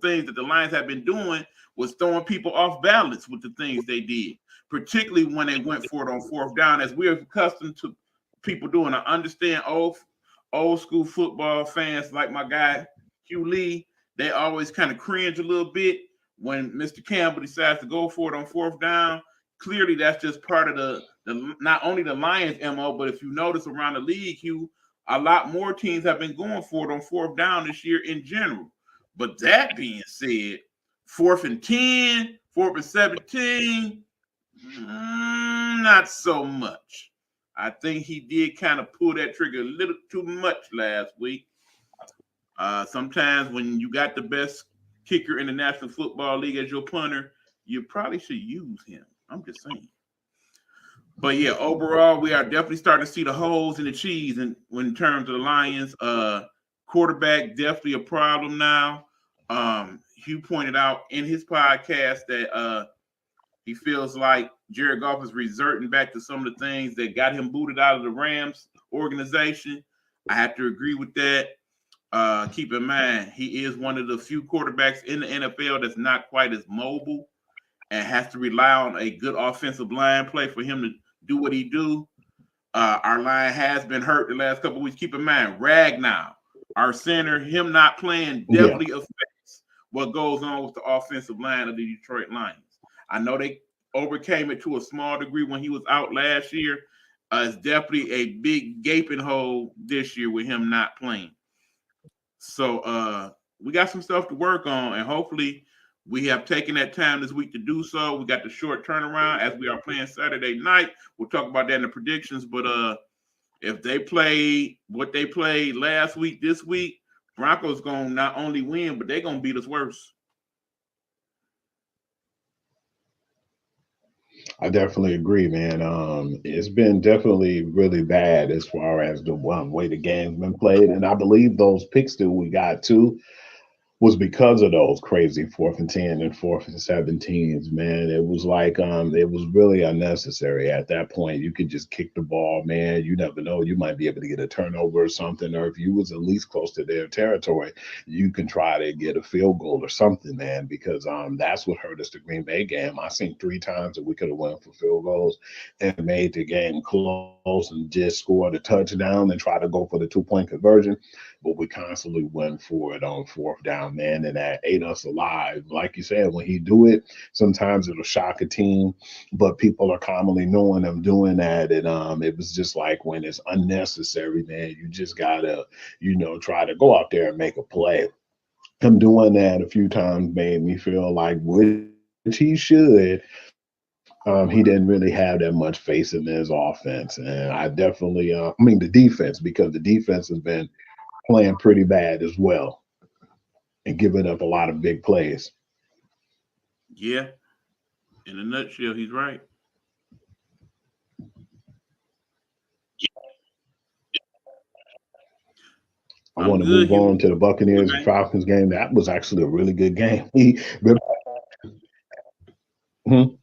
things that the Lions have been doing was throwing people off balance with the things they did, particularly when they went for it on fourth down, as we're accustomed to people doing. I understand old school football fans like my guy Hugh Lee, they always kind of cringe a little bit when Mr. Campbell decides to go for it on fourth down. Clearly, that's just part of the not only the Lions MO, but if you notice around the league, Hugh, a lot more teams have been going for it on fourth down this year in general. But that being said, 4th and 10, 4th and 17, not so much. I think he did kind of pull that trigger a little too much last week. Sometimes when you got the best kicker in the National Football League as your punter, you probably should use him. I'm just saying. But yeah, overall, we are definitely starting to see the holes in the cheese in terms of the Lions. Quarterback definitely a problem now. Hugh pointed out in his podcast that he feels like Jared Goff is resorting back to some of the things that got him booted out of the Rams organization. I have to agree with that. Keep in mind, he is one of the few quarterbacks in the NFL that's not quite as mobile and has to rely on a good offensive line play for him to do what he do. Our line has been hurt the last couple of weeks. Keep in mind, Ragnow, our center, him not playing definitely affects what goes on with the offensive line of the Detroit Lions. I know they overcame it to a small degree when he was out last year. It's definitely a big gaping hole this year with him not playing. So we got some stuff to work on, and hopefully we have taken that time this week to do so. We got the short turnaround as we are playing Saturday night. We'll talk about that in the predictions. But if they play what they played last week, this week, Broncos going to not only win, but they're going to beat us worse. I definitely agree, man. It's been definitely really bad as far as the way the game's been played. And I believe those picks that we got too was because of those crazy 4th and 10 and 4th and 17s, man. It was like it was really unnecessary at that point. You could just kick the ball, man. You never know. You might be able to get a turnover or something, or if you was at least close to their territory, you can try to get a field goal or something, man, because that's what hurt us the Green Bay game. I seen 3 times that we could have went for field goals and made the game close and just scored a touchdown and try to go for the 2-point conversion. But we constantly went for it on 4th down, man, and that ate us alive. Like you said, when he do it, sometimes it'll shock a team, but people are commonly knowing them doing that. And it was just like when it's unnecessary, man, you just gotta, try to go out there and make a play. Him doing that a few times made me feel like, which he should, he didn't really have that much faith in his offense. And I definitely, the defense, because the defense has been playing pretty bad as well and giving up a lot of big plays. Yeah. In a nutshell, he's right. I want to move on to the Buccaneers and Falcons game. That was actually a really good game. No,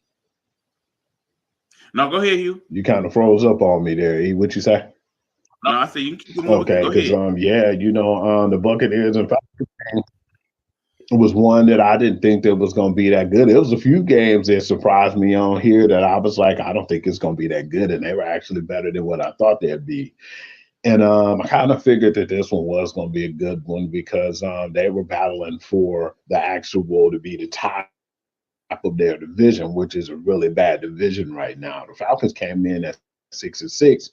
go ahead, Hugh. You kind of froze up on me there. E. What you say? No, I say you can keep moving. Okay, because the Buccaneers and Falcons game was one that I didn't think that was going to be that good. It was a few games that surprised me on here that I was like, I don't think it's going to be that good, and they were actually better than what I thought they'd be. And I kind of figured that this one was going to be a good one because they were battling for the actual to be the top of their division, which is a really bad division right now. The Falcons came in at 6-6,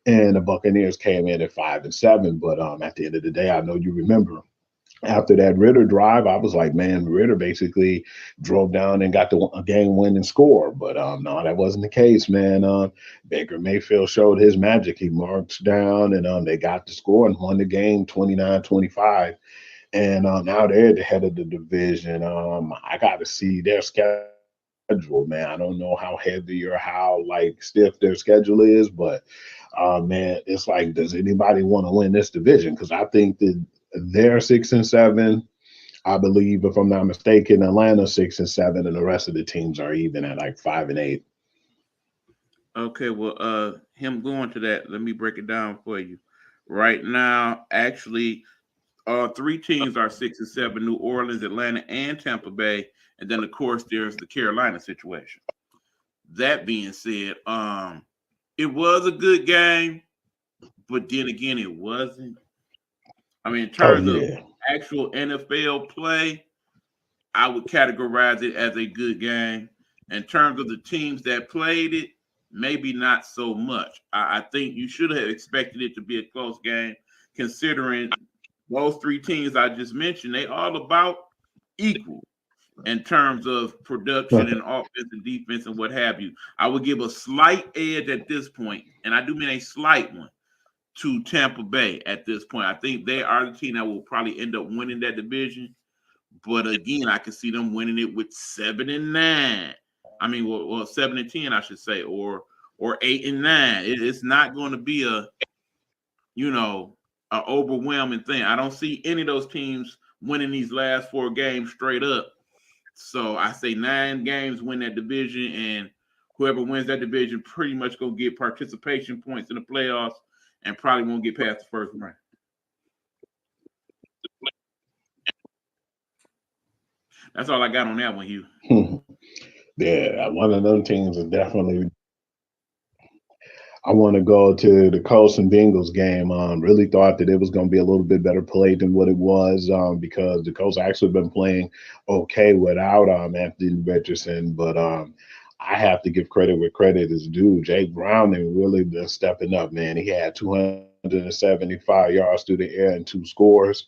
and the Buccaneers came in at 5-7. But at the end of the day, I know you remember after that Ritter drive, I was like, man, Ritter basically drove down and got the game-winning score. But no, that wasn't the case, man. Baker Mayfield showed his magic. He marched down, and they got the score and won the game 29-25. And now they're at the head of the division. I got to see their schedule, man. I don't know how heavy or how stiff their schedule is, but man, it's like, does anybody want to win this division? Because I think that they're 6-7. I believe, if I'm not mistaken, Atlanta's 6-7, and the rest of the teams are even at 5-8. Okay, well, him going to that, let me break it down for you. Right now, actually, 3 teams are 6-7: New Orleans, Atlanta, and Tampa Bay. And then, of course, there's the Carolina situation. That being said, it was a good game, but then again, it wasn't. I mean, in terms of actual NFL play, I would categorize it as a good game. In terms of the teams that played it, maybe not so much. I think you should have expected it to be a close game, considering those 3 teams I just mentioned, they all about equal. in terms of production and offense and defense and what have you. I would give a slight edge at this point, and I do mean a slight one, to Tampa Bay at this point. I think they are the team that will probably end up winning that division. But again, I can see them winning it with 7-9. I mean, well 7-10, I should say, or 8-9. It's not going to be a overwhelming thing. I don't see any of those teams winning these last 4 games straight up. So I say 9 games win that division, and whoever wins that division pretty much gonna get participation points in the playoffs and probably won't get past the first round. That's all I got on that one, Hugh. Yeah, one of them teams is definitely. I want to go to the Colts and Bengals game. Really thought that it was going to be a little bit better play than what it was because the Colts actually been playing okay without Anthony Richardson. But I have to give credit where credit is due. Jake Browning really been stepping up, man. He had 275 yards through the air and 2 scores.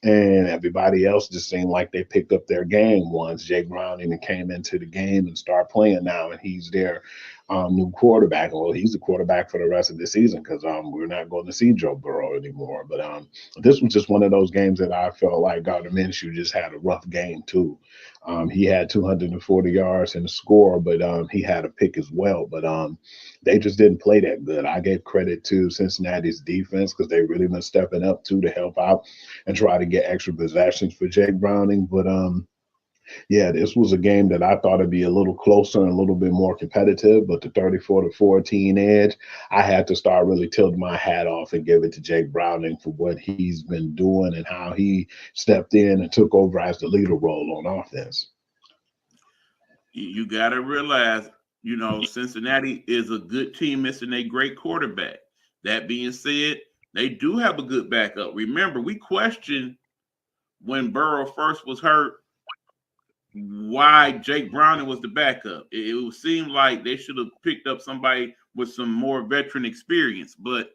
And everybody else just seemed like they picked up their game once Jake Browning came into the game and started playing now, and he's their new quarterback. Well, he's the quarterback for the rest of the season because we're not going to see Joe Burrow anymore. But this was just one of those games that I felt like Gardner Minshew just had a rough game too. He had 240 yards and a score, but he had a pick as well. But they just didn't play that good. I gave credit to Cincinnati's defense because they really been stepping up too to help out and try to get extra possessions for Jake Browning. But yeah, this was a game that I thought would be a little closer and a little bit more competitive, but the 34-14 edge, I had to start really tilting my hat off and give it to Jake Browning for what he's been doing and how he stepped in and took over as the leader role on offense. You got to realize, Cincinnati is a good team missing a great quarterback. That being said, they do have a good backup. Remember, we questioned when Burrow first was hurt why Jake Browning was the backup. It seemed like they should have picked up somebody with some more veteran experience. But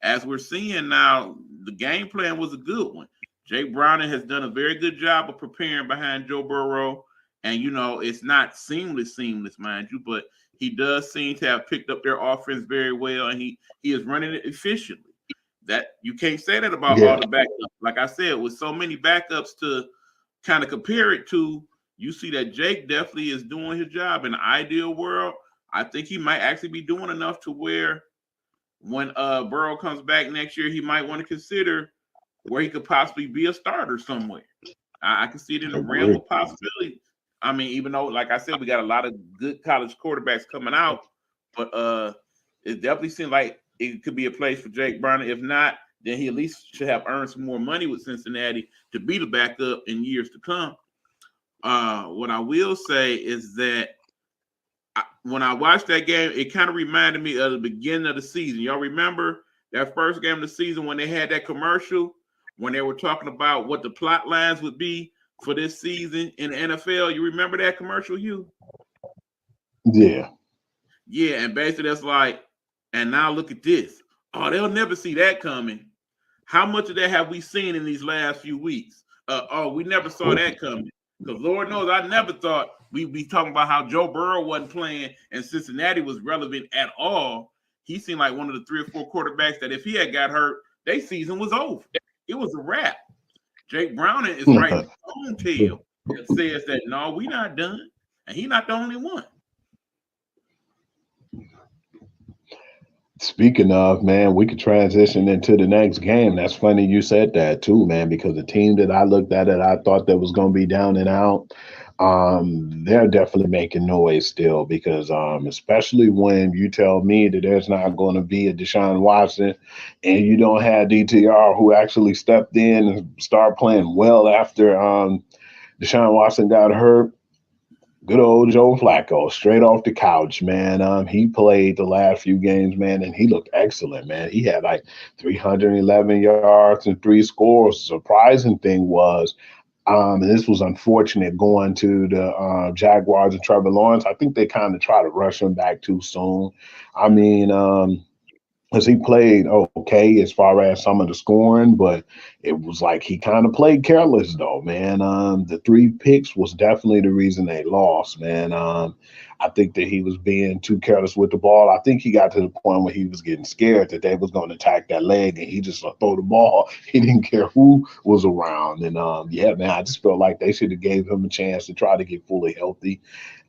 as we're seeing now, the game plan was a good one. Jake Browning has done a very good job of preparing behind Joe Burrow. And, it's not seamless, mind you, but he does seem to have picked up their offense very well, and he is running it efficiently. That you can't say that about all the backups. Like I said, with so many backups to kind of compare it to, you see that Jake definitely is doing his job. In the ideal world, I think he might actually be doing enough to where when Burrow comes back next year, he might want to consider where he could possibly be a starter somewhere. I can see it in the realm of possibility. I mean, even though, like I said, we got a lot of good college quarterbacks coming out, but it definitely seems like it could be a place for Jake Browning. If not, then he at least should have earned some more money with Cincinnati to be the backup in years to come. What I will say is that when I watched that game, it kind of reminded me of the beginning of the season. Y'all remember that first game of the season when they had that commercial, when they were talking about what the plot lines would be for this season in the NFL? You remember that commercial, Hugh? Yeah. Yeah, and basically that's like, and now look at this. Oh, they'll never see that coming. How much of that have we seen in these last few weeks? We never saw that coming. Because Lord knows I never thought we'd be talking about how Joe Burrow wasn't playing and Cincinnati was relevant at all. He seemed like one of the 3 or 4 quarterbacks that if he had got hurt, their season was over. It was a wrap. Jake Browning is right his own tail that says that, no, we're not done. And he's not the only one. Speaking of, man, we could transition into the next game. That's funny you said that too, man, because the team that I looked at it, I thought that was going to be down and out. They're definitely making noise still because especially when you tell me that there's not going to be a Deshaun Watson and you don't have DTR who actually stepped in and started playing well after Deshaun Watson got hurt. Good old Joe Flacco, straight off the couch, man. He played the last few games, man, and he looked excellent, man. He had like 311 yards and 3 scores. The surprising thing was, and this was unfortunate going to the Jaguars and Trevor Lawrence. I think they kind of try to rush him back too soon. I mean, because he played okay as far as some of the scoring, but it was like he kind of played careless though, man. The 3 picks was definitely the reason they lost, man. I think that he was being too careless with the ball. I think he got to the point where he was getting scared that they was going to attack that leg, and he just throw the ball. He didn't care who was around, and yeah, man, I just felt like they should have gave him a chance to try to get fully healthy,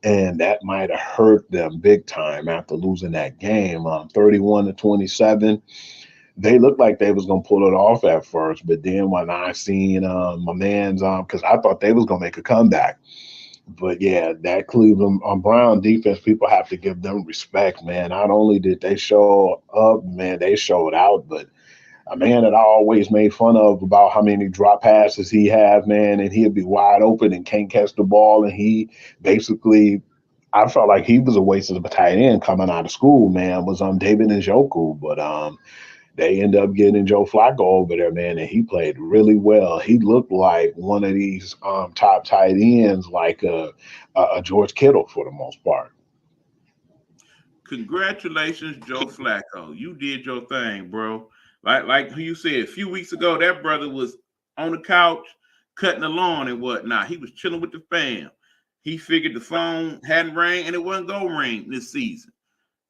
and that might have hurt them big time after losing that game, 31-27. They looked like they was gonna pull it off at first, but then when I seen my man's because I thought they was gonna make a comeback, but yeah, that Cleveland Brown defense, people have to give them respect, man. Not only did they show up, man, they showed out, but a man that I always made fun of about how many drop passes he have, man, and he'd be wide open and can't catch the ball, and he basically, I felt like he was a waste of a tight end coming out of school, man, was David Njoku, but they end up getting Joe Flacco over there, man, and he played really well. He looked like one of these top tight ends, like a George Kittle for the most part. Congratulations, Joe Flacco. You did your thing, bro. Like you said, a few weeks ago, that brother was on the couch cutting the lawn and whatnot. He was chilling with the fam. He figured the phone hadn't rang and it wasn't going to ring this season.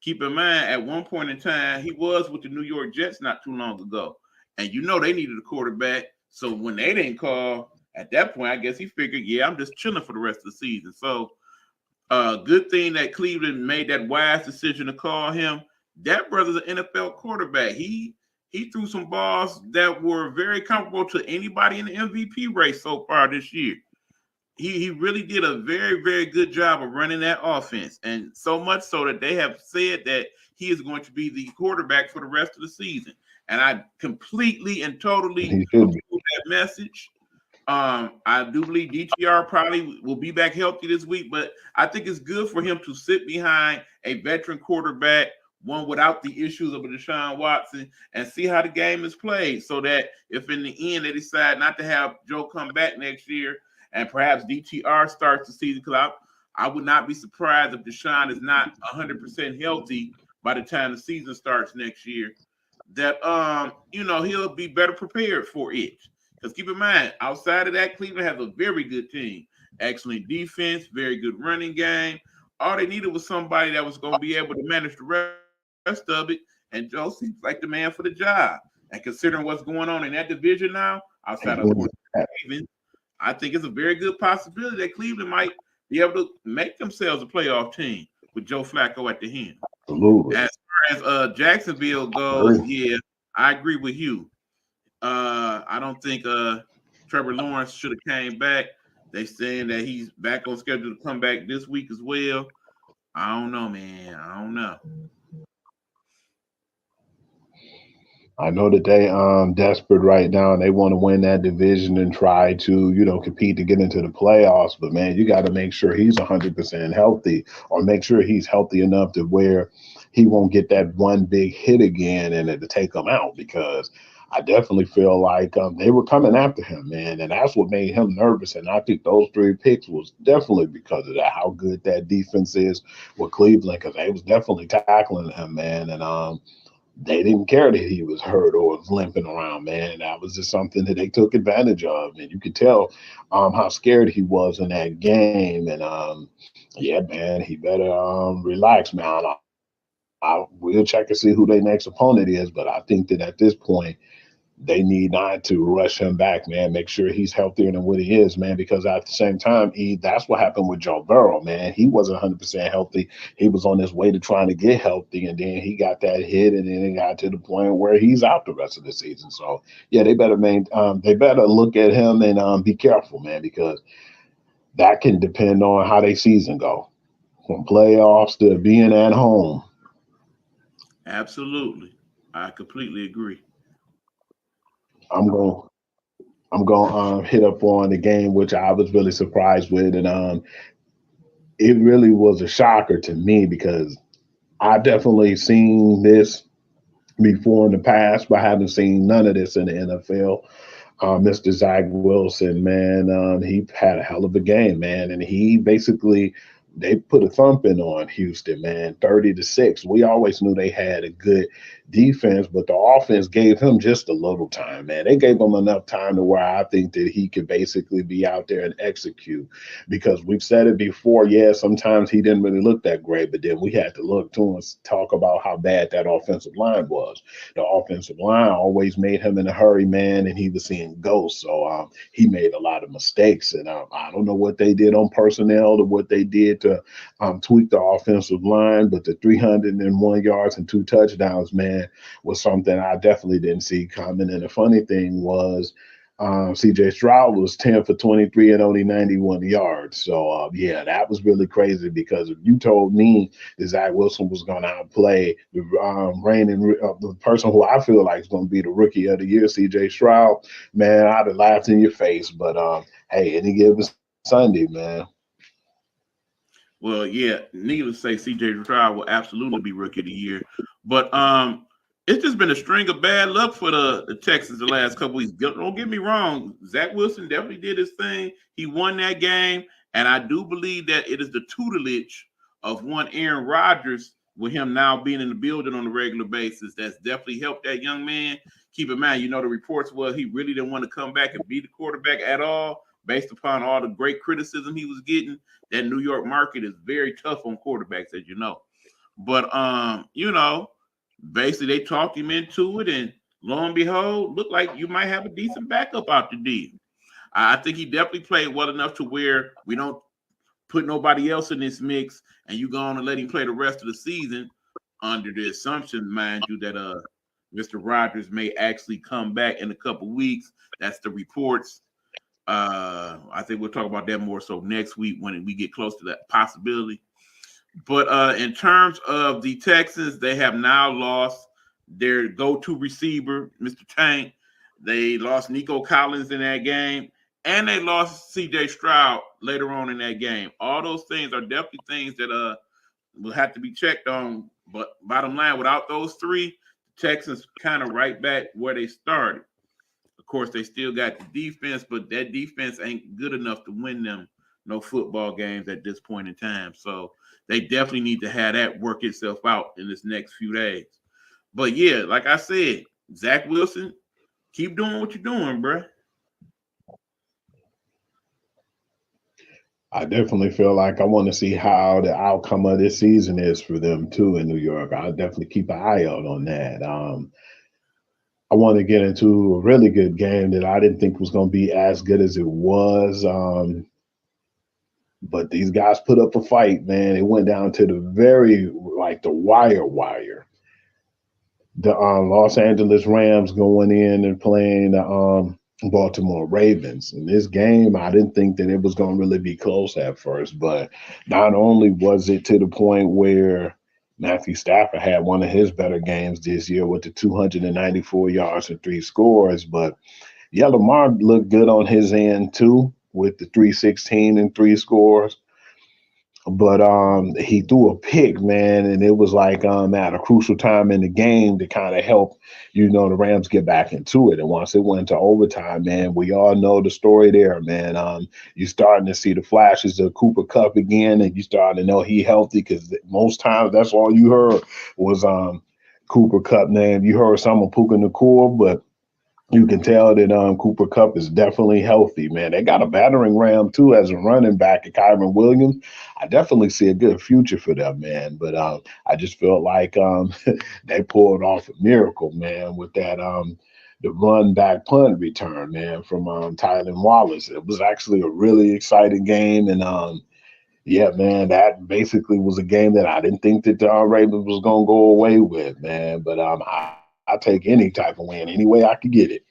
Keep in mind, at one point in time, he was with the New York Jets not too long ago. And you know they needed a quarterback. So when they didn't call, at that point, I guess he figured, yeah, I'm just chilling for the rest of the season. So good thing that Cleveland made that wise decision to call him. That brother's an NFL quarterback. He threw some balls that were very comparable to anybody in the MVP race so far this year. He really did a very, very good job of running that offense. And so much so that they have said that he is going to be the quarterback for the rest of the season. And I completely and totally approve that message. I do believe DTR probably will be back healthy this week, but I think it's good for him to sit behind a veteran quarterback, one without the issues of a Deshaun Watson, and see how the game is played, so that if in the end they decide not to have Joe come back next year and perhaps DTR starts the season, because I would not be surprised if Deshaun is not 100% healthy by the time the season starts next year, that he'll be better prepared for it. Because keep in mind, outside of that, Cleveland has a very good team. Excellent defense, very good running game. All they needed was somebody that was going to be able to manage the rest of it. And Joe seems like the man for the job. And considering what's going on in that division now, outside of Cleveland, I think it's a very good possibility that Cleveland might be able to make themselves a playoff team with Joe Flacco at the helm. Absolutely. As far as Jacksonville goes, yeah, I agree with you. I don't think Trevor Lawrence should have came back. They saying that he's back on schedule to come back this week as well. I don't know, man. I don't know. I know that they desperate right now and they want to win that division and try to, compete to get into the playoffs. But man, you got to make sure he's 100% healthy, or make sure he's healthy enough to where he won't get that one big hit again and to take him out, because I definitely feel like they were coming after him, man, and that's what made him nervous. And I think those 3 picks was definitely because of that, how good that defense is with Cleveland, because they was definitely tackling him, man, and they didn't care that he was hurt or was limping around, man. That was just something that they took advantage of, and you could tell how scared he was in that game. And yeah, man, he better relax, man. We'll check and see who their next opponent is, but I think that at this point, they need not to rush him back, man. Make sure he's healthier than what he is, man, because at the same time, that's what happened with Joe Burrow, man. He wasn't 100% healthy. He was on his way to trying to get healthy, and then he got that hit, and then it got to the point where he's out the rest of the season. So, yeah, they better look at him and be careful, man, because that can depend on how their season go, from playoffs to being at home. Absolutely. I completely agree. I'm going to hit up on the game, which I was really surprised with. And it really was a shocker to me, because I definitely seen this before in the past, but I haven't seen none of this in the NFL. Mr. Zach Wilson, man, he had a hell of a game, man. And he basically they put a thumping on Houston, man, 30-6. We always knew they had a good defense, but the offense gave him just a little time, man. They gave him enough time to where I think that he could basically be out there and execute, because we've said it before. Yeah, sometimes he didn't really look that great, but then we had to look to and talk about how bad that offensive line was. The offensive line always made him in a hurry, man, and he was seeing ghosts. So he made a lot of mistakes, and I don't know what they did on personnel or what they did to tweak the offensive line, but the 301 yards and 2 touchdowns, man, was something I definitely didn't see coming. And the funny thing was, CJ Stroud was 10 for 23 and only 91 yards. So, yeah, that was really crazy, because if you told me that Zach Wilson was going to outplay the the person who I feel like is going to be the rookie of the year, CJ Stroud, man, I'd have laughed in your face. But, hey, any given Sunday, man. Well, yeah, needless to say, CJ Stroud will absolutely be rookie of the year. But it's just been a string of bad luck for the Texans the last couple weeks. Don't get me wrong. Zach Wilson definitely did his thing. He won that game. And I do believe that it is the tutelage of one Aaron Rodgers, with him now being in the building on a regular basis, that's definitely helped that young man. Keep in mind, the reports were he really didn't want to come back and be the quarterback at all, based upon all the great criticism he was getting. That New York market is very tough on quarterbacks, as you know. But basically they talked him into it, and lo and behold, looked like you might have a decent backup out the deal. I think he definitely played well enough to where we don't put nobody else in this mix, and you go on and let him play the rest of the season, under the assumption, mind you, that Mr. Rodgers may actually come back in a couple weeks. That's the reports. I think we'll talk about that more so next week when we get close to that possibility. But in terms of the Texans, they have now lost their go-to receiver, Mr. Tank. They lost Nico Collins in that game, and they lost C.J. Stroud later on in that game. All those things are definitely things that will have to be checked on. But bottom line, without those three, the Texans kind of right back where they started. Of course, they still got the defense, but that defense ain't good enough to win them no football games at this point in time. So they definitely need to have that work itself out in this next few days. But yeah, like I said, Zach Wilson, keep doing what you're doing, bro. I definitely feel like I want to see how the outcome of this season is for them too in New York. I'll definitely keep an eye out on that. I want to get into a really good game that I didn't think was going to be as good as it was. But these guys put up a fight, man. It went down to the the wire. The Los Angeles Rams going in and playing the Baltimore Ravens. In this game, I didn't think that it was going to really be close at first, but not only was it to the point where Matthew Stafford had one of his better games this year with the 294 yards and 3 scores, but yeah, Lamar looked good on his end too with the 316 and 3 scores. But he threw a pick, man, and it was like at a crucial time in the game to kind of help, the Rams get back into it. And once it went to overtime, man, we all know the story there, man. You're starting to see the flashes of Cooper Kupp again, and you starting to know he healthy, because most times that's all you heard was Cooper Kupp name. You heard some of Puka Nacua, but you can tell that Cooper Kupp is definitely healthy, man. They got a battering ram, too, as a running back at Kyron Williams. I definitely see a good future for them, man. But I just felt like they pulled off a miracle, man, with that the run back punt return, man, from Tylan Wallace. It was actually a really exciting game. And, yeah, man, that basically was a game that I didn't think that the Ravens was going to go away with, man. But I'll take any type of win, any way I could get it.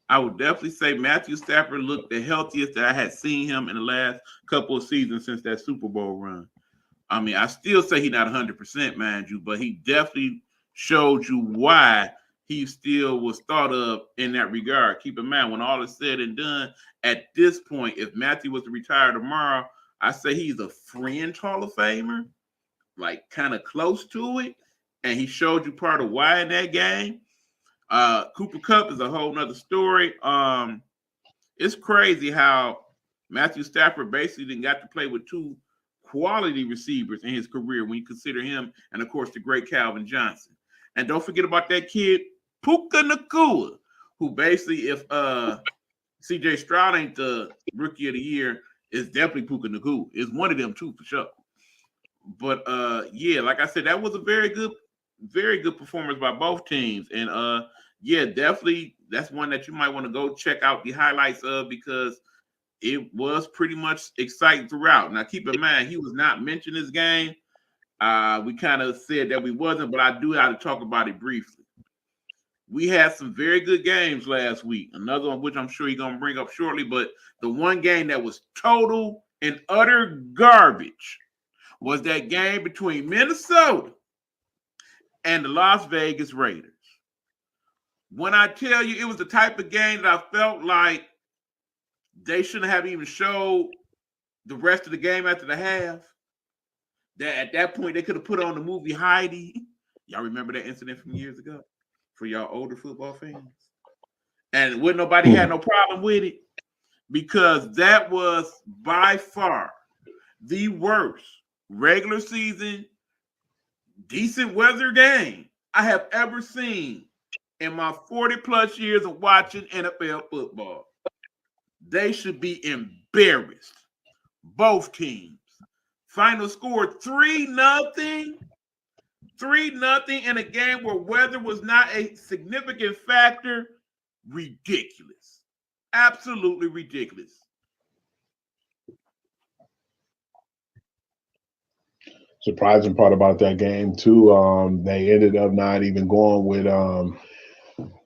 I would definitely say Matthew Stafford looked the healthiest that I had seen him in the last couple of seasons since that Super Bowl run. I mean, I still say he's not 100%, mind you, but he definitely showed you why he still was thought of in that regard. Keep in mind, when all is said and done, at this point, if Matthew was to retire tomorrow, I say he's a fringe Hall of Famer, like kind of close to it. And he showed you part of why in that game. Cooper Kupp is a whole nother story. It's crazy how Matthew Stafford basically didn't got to play with two quality receivers in his career when you consider him and, of course, the great Calvin Johnson. And don't forget about that kid, Puka Nacua, who basically, if C.J. Stroud ain't the rookie of the year, is definitely Puka Nacua. It's one of them, too, for sure. But, yeah, like I said, that was a very good performance by both teams. And, yeah, definitely that's one that you might want to go check out the highlights of because it was pretty much exciting throughout. Now, keep in mind, he was not mentioned this game. We kind of said that we wasn't, but I do have to talk about it briefly. We had some very good games last week. Another one, which I'm sure you're going to bring up shortly, but the one game that was total and utter garbage was that game between Minnesota and the Las Vegas Raiders. When I tell you it was the type of game that I felt like they shouldn't have even showed the rest of the game after the half. That at that point they could have put on the movie Heidi. Y'all remember that incident from years ago for y'all older football fans? And wouldn't nobody had no problem with it because that was by far the worst regular season, decent weather game I have ever seen in my 40 plus years of watching NFL football. They should be embarrassed. Both teams. Final score 3-0. 3-0 in a game where weather was not a significant factor. Ridiculous. Absolutely ridiculous. Surprising part about that game too, they ended up not even going with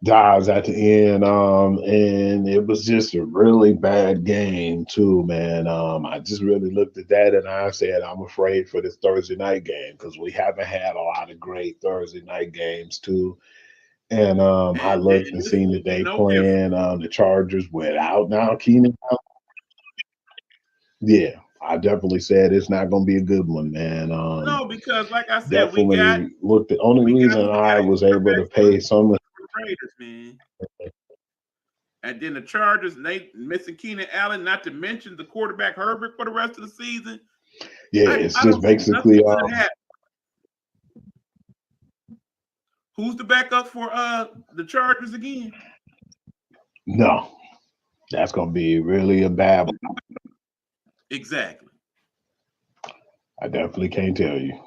Dives at the end, and it was just a really bad game too, man. I just really looked at that and I said, I'm afraid for this Thursday night game because we haven't had a lot of great Thursday night games too. And I looked and seen that they playing the Chargers without now Keenan. Yeah, I definitely said it's not going to be a good one, man. No, because like I said, definitely looked. The only reason I was able to pay some of Raiders, man. And then the Chargers, they missing Keenan Allen, not to mention the quarterback Herbert for the rest of the season. Yeah, it's just basically. Who's the backup for the Chargers again? No, that's going to be really a bad one. Exactly. I definitely can't tell you.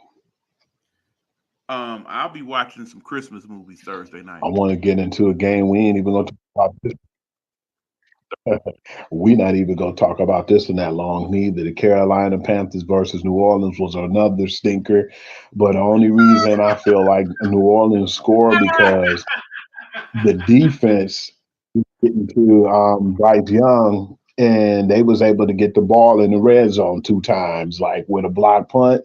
I'll be watching some Christmas movies Thursday night. I want to get into a game. We ain't even going to talk about this. We're not even going to talk about this in that long neither. The Carolina Panthers versus New Orleans was another stinker. But the only reason I feel like New Orleans scored because the defense getting to Bryce Young, and they was able to get the ball in the red zone 2 times, like with a block punt.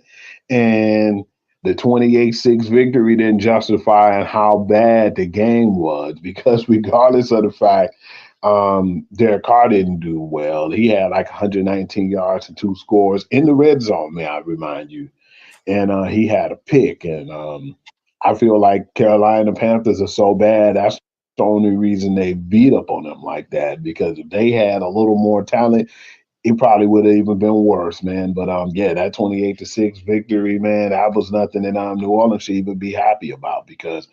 And the 28-6 victory didn't justify how bad the game was because regardless of the fact Derek Carr didn't do well. He had like 119 yards and 2 scores in the red zone, may I remind you. And he had a pick. And I feel like Carolina Panthers are so bad. That's the only reason they beat up on them like that, because if they had a little more talent, it probably would have even been worse, man. But yeah, that 28-6 victory, man, that was nothing that New Orleans should even be happy about because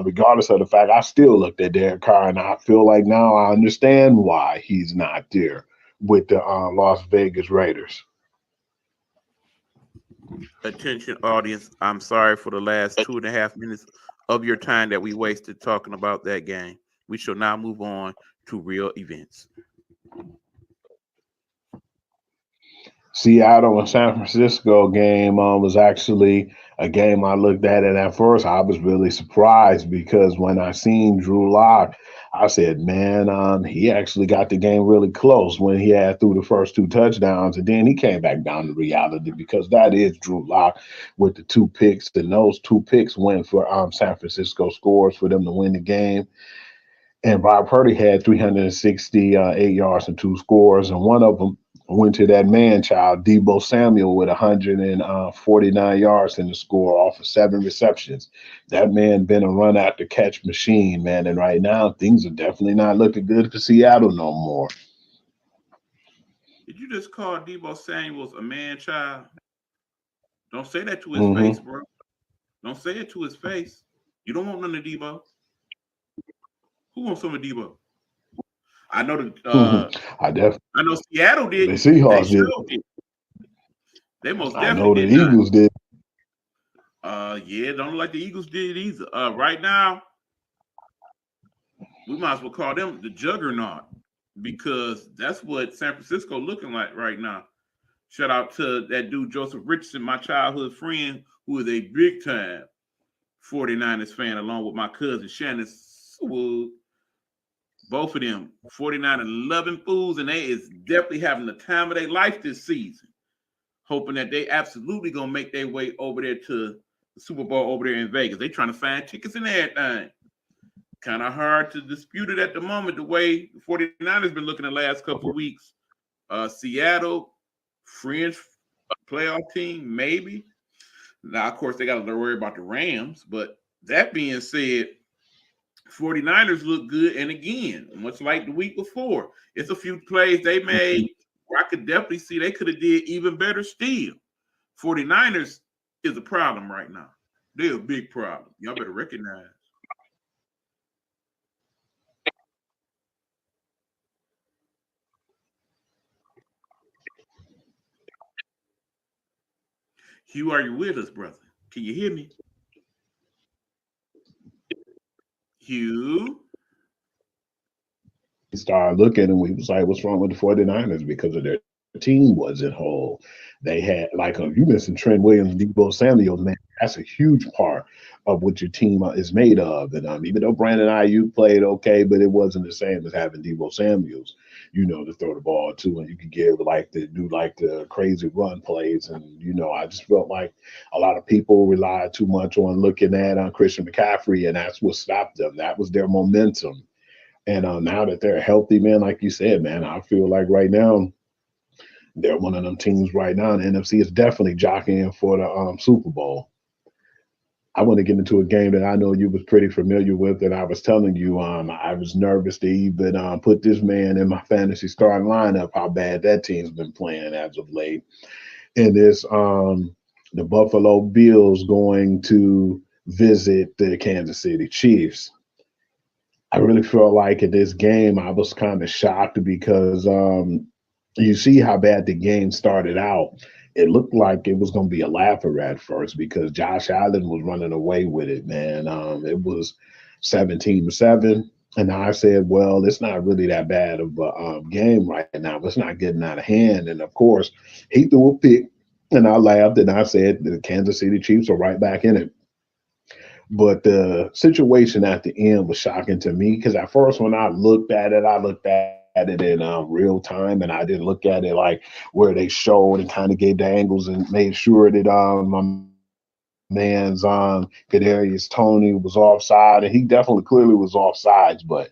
regardless of the fact, I still looked at Derek Carr and I feel like now I understand why he's not there with the Las Vegas Raiders. Attention, audience. I'm sorry for the last 2.5 minutes of your time that we wasted talking about that game. We shall now move on to real events. Seattle and San Francisco game was actually a game I looked at, and at first I was really surprised because when I seen Drew Lock, I said, man, he actually got the game really close when he had through the first 2 touchdowns, and then he came back down to reality because that is Drew Lock with the 2 picks, and those 2 picks went for San Francisco scores for them to win the game. And Bob Purdy had 368 yards and 2 scores, and one of them went to that man-child, Deebo Samuel, with 149 yards in the score off of 7 receptions. That man been a run-after-catch machine, man, and right now things are definitely not looking good for Seattle no more. Did you just call Debo Samuels a man child? Don't say that to his face, Mm-hmm. bro. Don't say it to his face. You don't want none of Debo. Who wants some of Debo? I know the I definitely I know Seattle the didn't. They Seahawks did. sure did. They most I know definitely the did not. Eagles did. Yeah, don't look like the Eagles did either. Right now, we might as well call them the juggernaut because that's what San Francisco looking like right now. Shout out to that dude Joseph Richardson, my childhood friend, who is a big time 49ers fan, along with my cousin Shannon Sewell. Both of them 49 and 11 fools, and they is definitely having the time of their life this season. Hoping that they absolutely gonna make their way over there to the Super Bowl over there in Vegas. They trying to find tickets and everything. Kind of hard to dispute it at the moment, the way the 49ers been looking the last couple of weeks. Seattle, fringe playoff team, maybe. Now, of course, they got to worry about the Rams. But that being said, 49ers look good. And again, much like the week before, it's a few plays they made where I could definitely see they could have did even better still. 49ers is a problem right now. They're a big problem. Y'all better recognize. Hugh, are you with us, brother? Can you hear me? Hugh? We started looking and we was like, what's wrong with the 49ers? Because of their team wasn't whole. They had, like, you mentioned Trent Williams, Debo Samuel, man, that's a huge part of what your team is made of. And even though Brandon Ayuk played okay, but it wasn't the same as having Debo Samuels, to throw the ball to, and you could give like the crazy run plays. And, I just felt like a lot of people relied too much on looking at Christian McCaffrey, and that's what stopped them. That was their momentum. And now that they're healthy, man, like you said, man, I feel like right now they're one of them teams right now. And the NFC is definitely jockeying for the Super Bowl. I want to get into a game that I know you was pretty familiar with, and I was telling you, I was nervous to even put this man in my fantasy starting lineup. How bad that team's been playing as of late. And it's the Buffalo Bills going to visit the Kansas City Chiefs. I really felt like in this game, I was kind of shocked because you see how bad the game started out. It looked like it was going to be a laugher at first because Josh Allen was running away with it, man. It was 17-7. And I said, well, it's not really that bad of a game right now. It's not getting out of hand. And of course, he threw a pick, and I laughed and I said, the Kansas City Chiefs are right back in it. But the situation at the end was shocking to me because at first, when I looked at it in real time, and I didn't look at it like where they showed and kind of gave the angles and made sure that my man's Kadarius Toney was offside, and he definitely clearly was offsides, but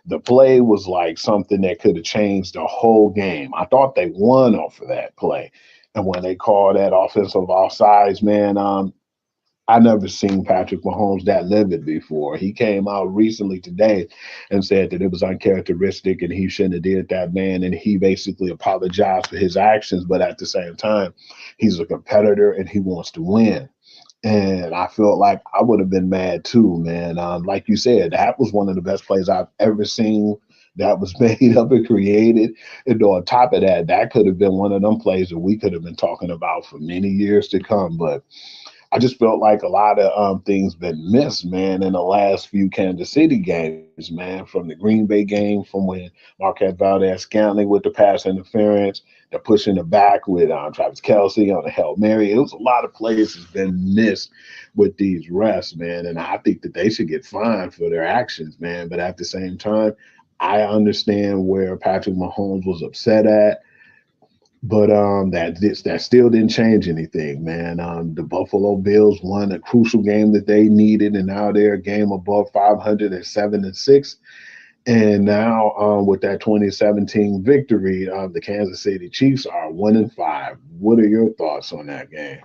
the play was like something that could have changed the whole game. I thought they won off of that play. And when they called that offensive offsides, man, I never seen Patrick Mahomes that livid before. He came out recently today and said that it was uncharacteristic and he shouldn't have did that, man. And he basically apologized for his actions, but at the same time, he's a competitor and he wants to win. And I felt like I would have been mad too, man. Like you said, that was one of the best plays I've ever seen that was made up and created. And on top of that, that could have been one of them plays that we could have been talking about for many years to come. But I just felt like a lot of things been missed, man, in the last few Kansas City games, man, from the Green Bay game, from when Marquez Valdez-Scantling with the pass interference, the pushing the back with Travis Kelce on the Hail Mary. It was a lot of plays that's been missed with these refs, man, and I think that they should get fined for their actions, man. But at the same time, I understand where Patrick Mahomes was upset at. But that still didn't change anything, man. The Buffalo Bills won a crucial game that they needed, and now they're a game above 500 at 7-6. And now with that 2017 victory, the Kansas City Chiefs are 1-5. What are your thoughts on that game?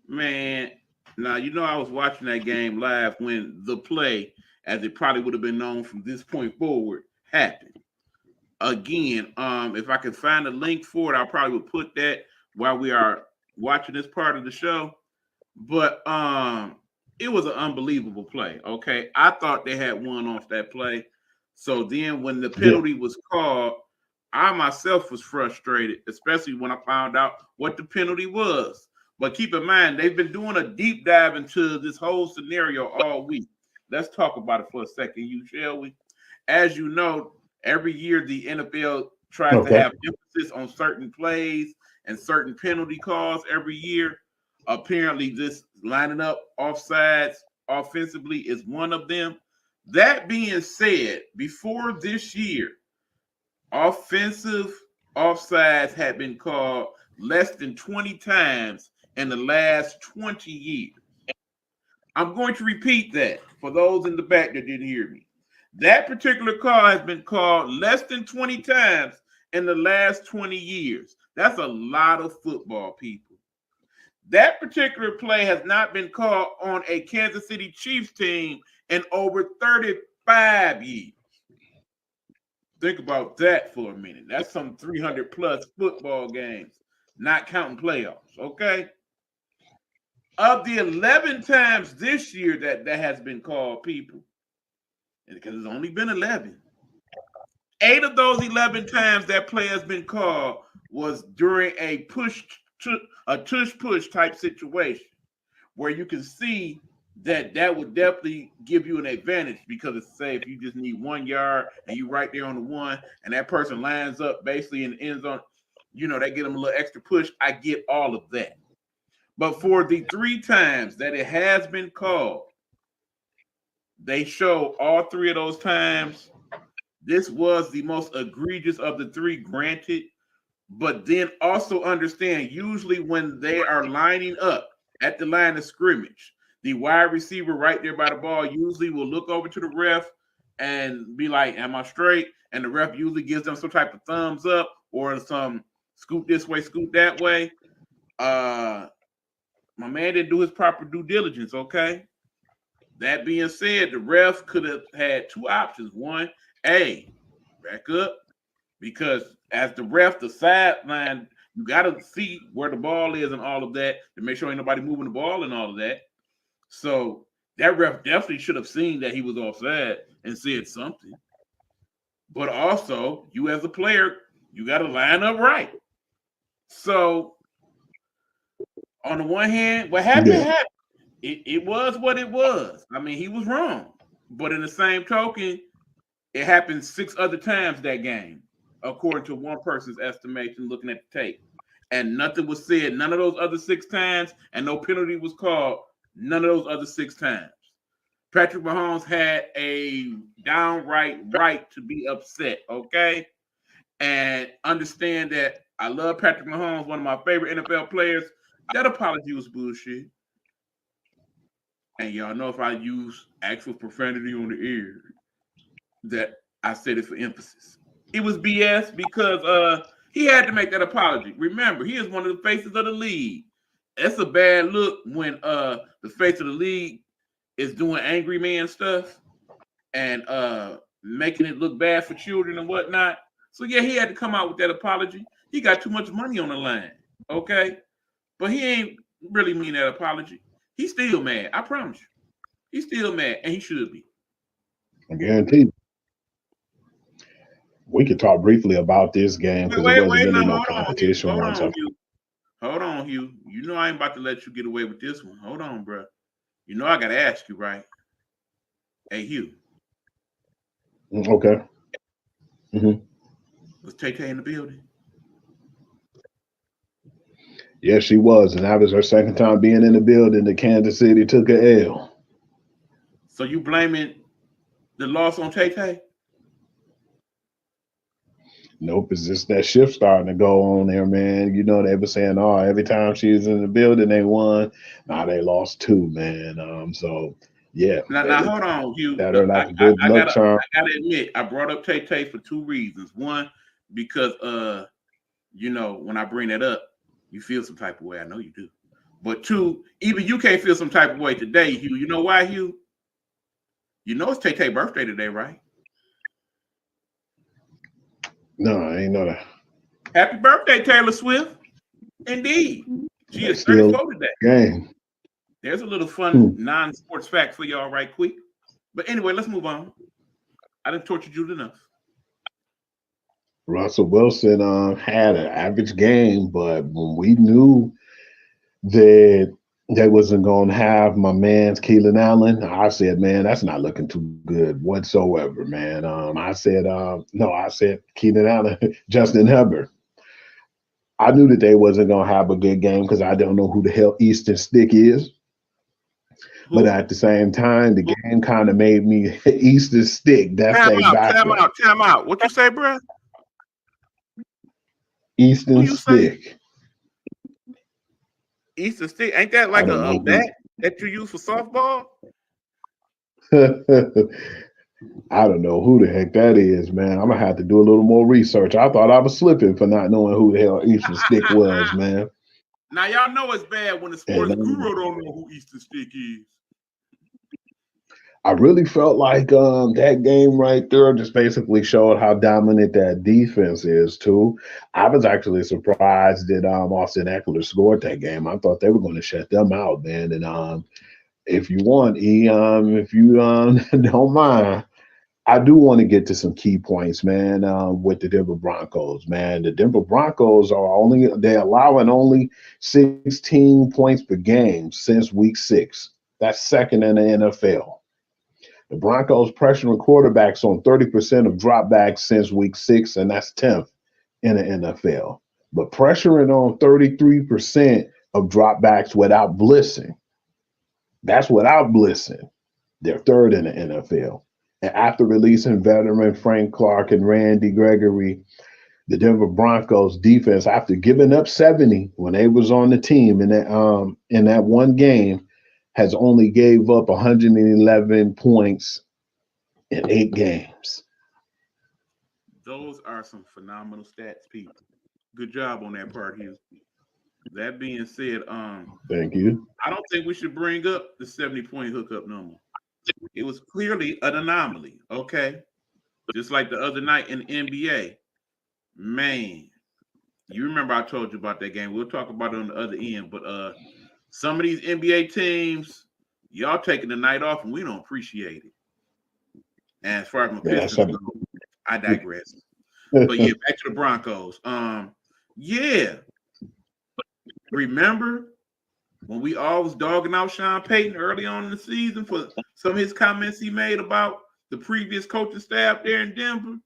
Man, now I was watching that game live when the play, as it probably would have been known from this point forward, happened. again, if I could find a link for it, I probably would put that while we are watching this part of the show. But it was an unbelievable play. Okay, I thought they had won off that play. So then, when the penalty was called, I myself was frustrated, especially when I found out what the penalty was. But keep in mind, they've been doing a deep dive into this whole scenario all week. Let's talk about it for a second, shall we? As you know, every year the NFL tries to have emphasis on certain plays and certain penalty calls every year. Apparently, this lining up offsides offensively is one of them. That being said, before this year, offensive offsides had been called less than 20 times in the last 20 years. I'm going to repeat that for those in the back that didn't hear me. That particular call has been called less than 20 times in the last 20 years. That's a lot of football, people. That particular play has not been called on a Kansas City Chiefs team in over 35 years. Think about that for a minute. That's some 300 plus football games, not counting playoffs, okay? Of the 11 times this year that has been called, people, because it's only been 11, 8 of those 11 times that play has been called was during a tush-push type situation where you can see that would definitely give you an advantage, because it's, say, if you just need 1 yard and you right there on the one and that person lines up basically in the end zone, they get them a little extra push. I get all of that. But for the 3 times that it has been called, they show all 3 of those times this was the most egregious of the 3, granted. But then also understand, usually when they are lining up at the line of scrimmage, the wide receiver right there by the ball usually will look over to the ref and be like, am I straight? And the ref usually gives them some type of thumbs up or some scoot this way, scoot that way. My man didn't do his proper due diligence, okay? That being said, the ref could have had 2 options. One, A, back up, because as the ref, the sideline, you got to see where the ball is and all of that to make sure ain't nobody moving the ball and all of that. So that ref definitely should have seen that he was offside and said something. But also, you as a player, you got to line up right. So on the one hand, what happened. It was what it was. I mean, he was wrong. But in the same token, it happened 6 other times that game, according to one person's estimation looking at the tape. And nothing was said. None of those other 6 times, and no penalty was called. None of those other 6 times. Patrick Mahomes had a downright right to be upset, okay? And understand that I love Patrick Mahomes, one of my favorite NFL players. That apology was bullshit. And y'all know if I use actual profanity on the air, that I said it for emphasis. It was BS because he had to make that apology. Remember, he is one of the faces of the league. That's a bad look when the face of the league is doing angry man stuff and making it look bad for children and whatnot. So yeah, he had to come out with that apology. He got too much money on the line, okay? But he ain't really mean that apology. He's still mad. I promise you. He's still mad, and he should be. I guarantee you. We could talk briefly about this game because there wasn't really no competition. Hold on, Hugh. You know I ain't about to let you get away with this one. Hold on, bro. You know I got to ask you, right? Hey, Hugh. Okay. Mm-hmm. Was Tay-Tay in the building? Yes, she was, and that was her second time being in the building. The Kansas City took a L. So you blaming the loss on Tay-Tay? Nope, it's just that shift starting to go on there, man. You know, they were saying, oh, every time she was in the building, they won. Now they lost 2, man. So, yeah. Now hold on, Hugh. That are like a good luck charm. I gotta admit, I brought up Tay-Tay for 2 reasons. One, because, when I bring that up, you feel some type of way. I know you do. But 2, even you can't feel some type of way today, Hugh. You know why, Hugh? You know it's Tay-Tay's birthday today, right? No, I ain't know that. Happy birthday, Taylor Swift. Indeed. She They is still 34 today. game. There's a little fun non-sports fact for y'all right quick. But anyway, let's move on. I done tortured you enough. Russell Wilson had an average game, but when we knew that they wasn't going to have my man's Keelan Allen, I said, man, that's not looking too good whatsoever, man. I said Keelan Allen, Justin Herbert. I knew that they wasn't going to have a good game because I don't know who the hell Easton Stick is. Who? But at the same time, the game kind of made me Easton Stick. That's Time a out, backup. time out. What you say, bro? Easton Stick. Say? Easton Stick? Ain't that like a bat that you use for softball? I don't know who the heck that is, man. I'm gonna have to do a little more research. I thought I was slipping for not knowing who the hell Easton Stick was, man. Now y'all know it's bad when the sports guru don't know who Easton Stick is. I really felt like that game right there just basically showed how dominant that defense is too. I was actually surprised that Austin Eckler scored that game. I thought they were going to shut them out, man. And if you want, if you don't mind, I do want to get to some key points, man, with the Denver Broncos, man. The Denver Broncos they're allowing only 16 points per game since week 6. That's second in the NFL. The Broncos pressuring quarterbacks on 30% of dropbacks since week 6, and that's 10th in the NFL. But pressuring on 33% of dropbacks without blitzing. That's without blitzing. They're third in the NFL. And after releasing veteran Frank Clark and Randy Gregory, the Denver Broncos defense, after giving up 70 when they was on the team in that one game, has only gave up 111 points in 8 games. Those are some phenomenal stats, people. Good job on that part, Hugh. That being said, thank you. I don't think we should bring up the 70-point hookup number. It was clearly an anomaly, okay? Just like the other night in the NBA. Man, you remember I told you about that game. We'll talk about it on the other end, but some of these NBA teams, y'all taking the night off and we don't appreciate it. And as far as my Pistons go, I digress. But yeah, back to the Broncos. Yeah. Remember when we all was dogging out Sean Payton early on in the season for some of his comments he made about the previous coaching staff there in Denver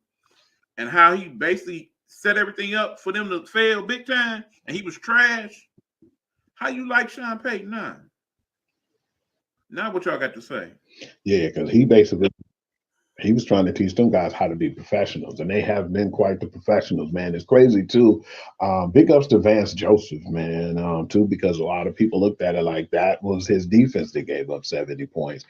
and how he basically set everything up for them to fail big time and he was trash? How you like Sean Payton now? Now what y'all got to say? Yeah, because he was trying to teach them guys how to be professionals, and they have been quite the professionals, man. It's crazy, too. Big ups to Vance Joseph, man, too, because a lot of people looked at it like that was his defense that gave up 70 points.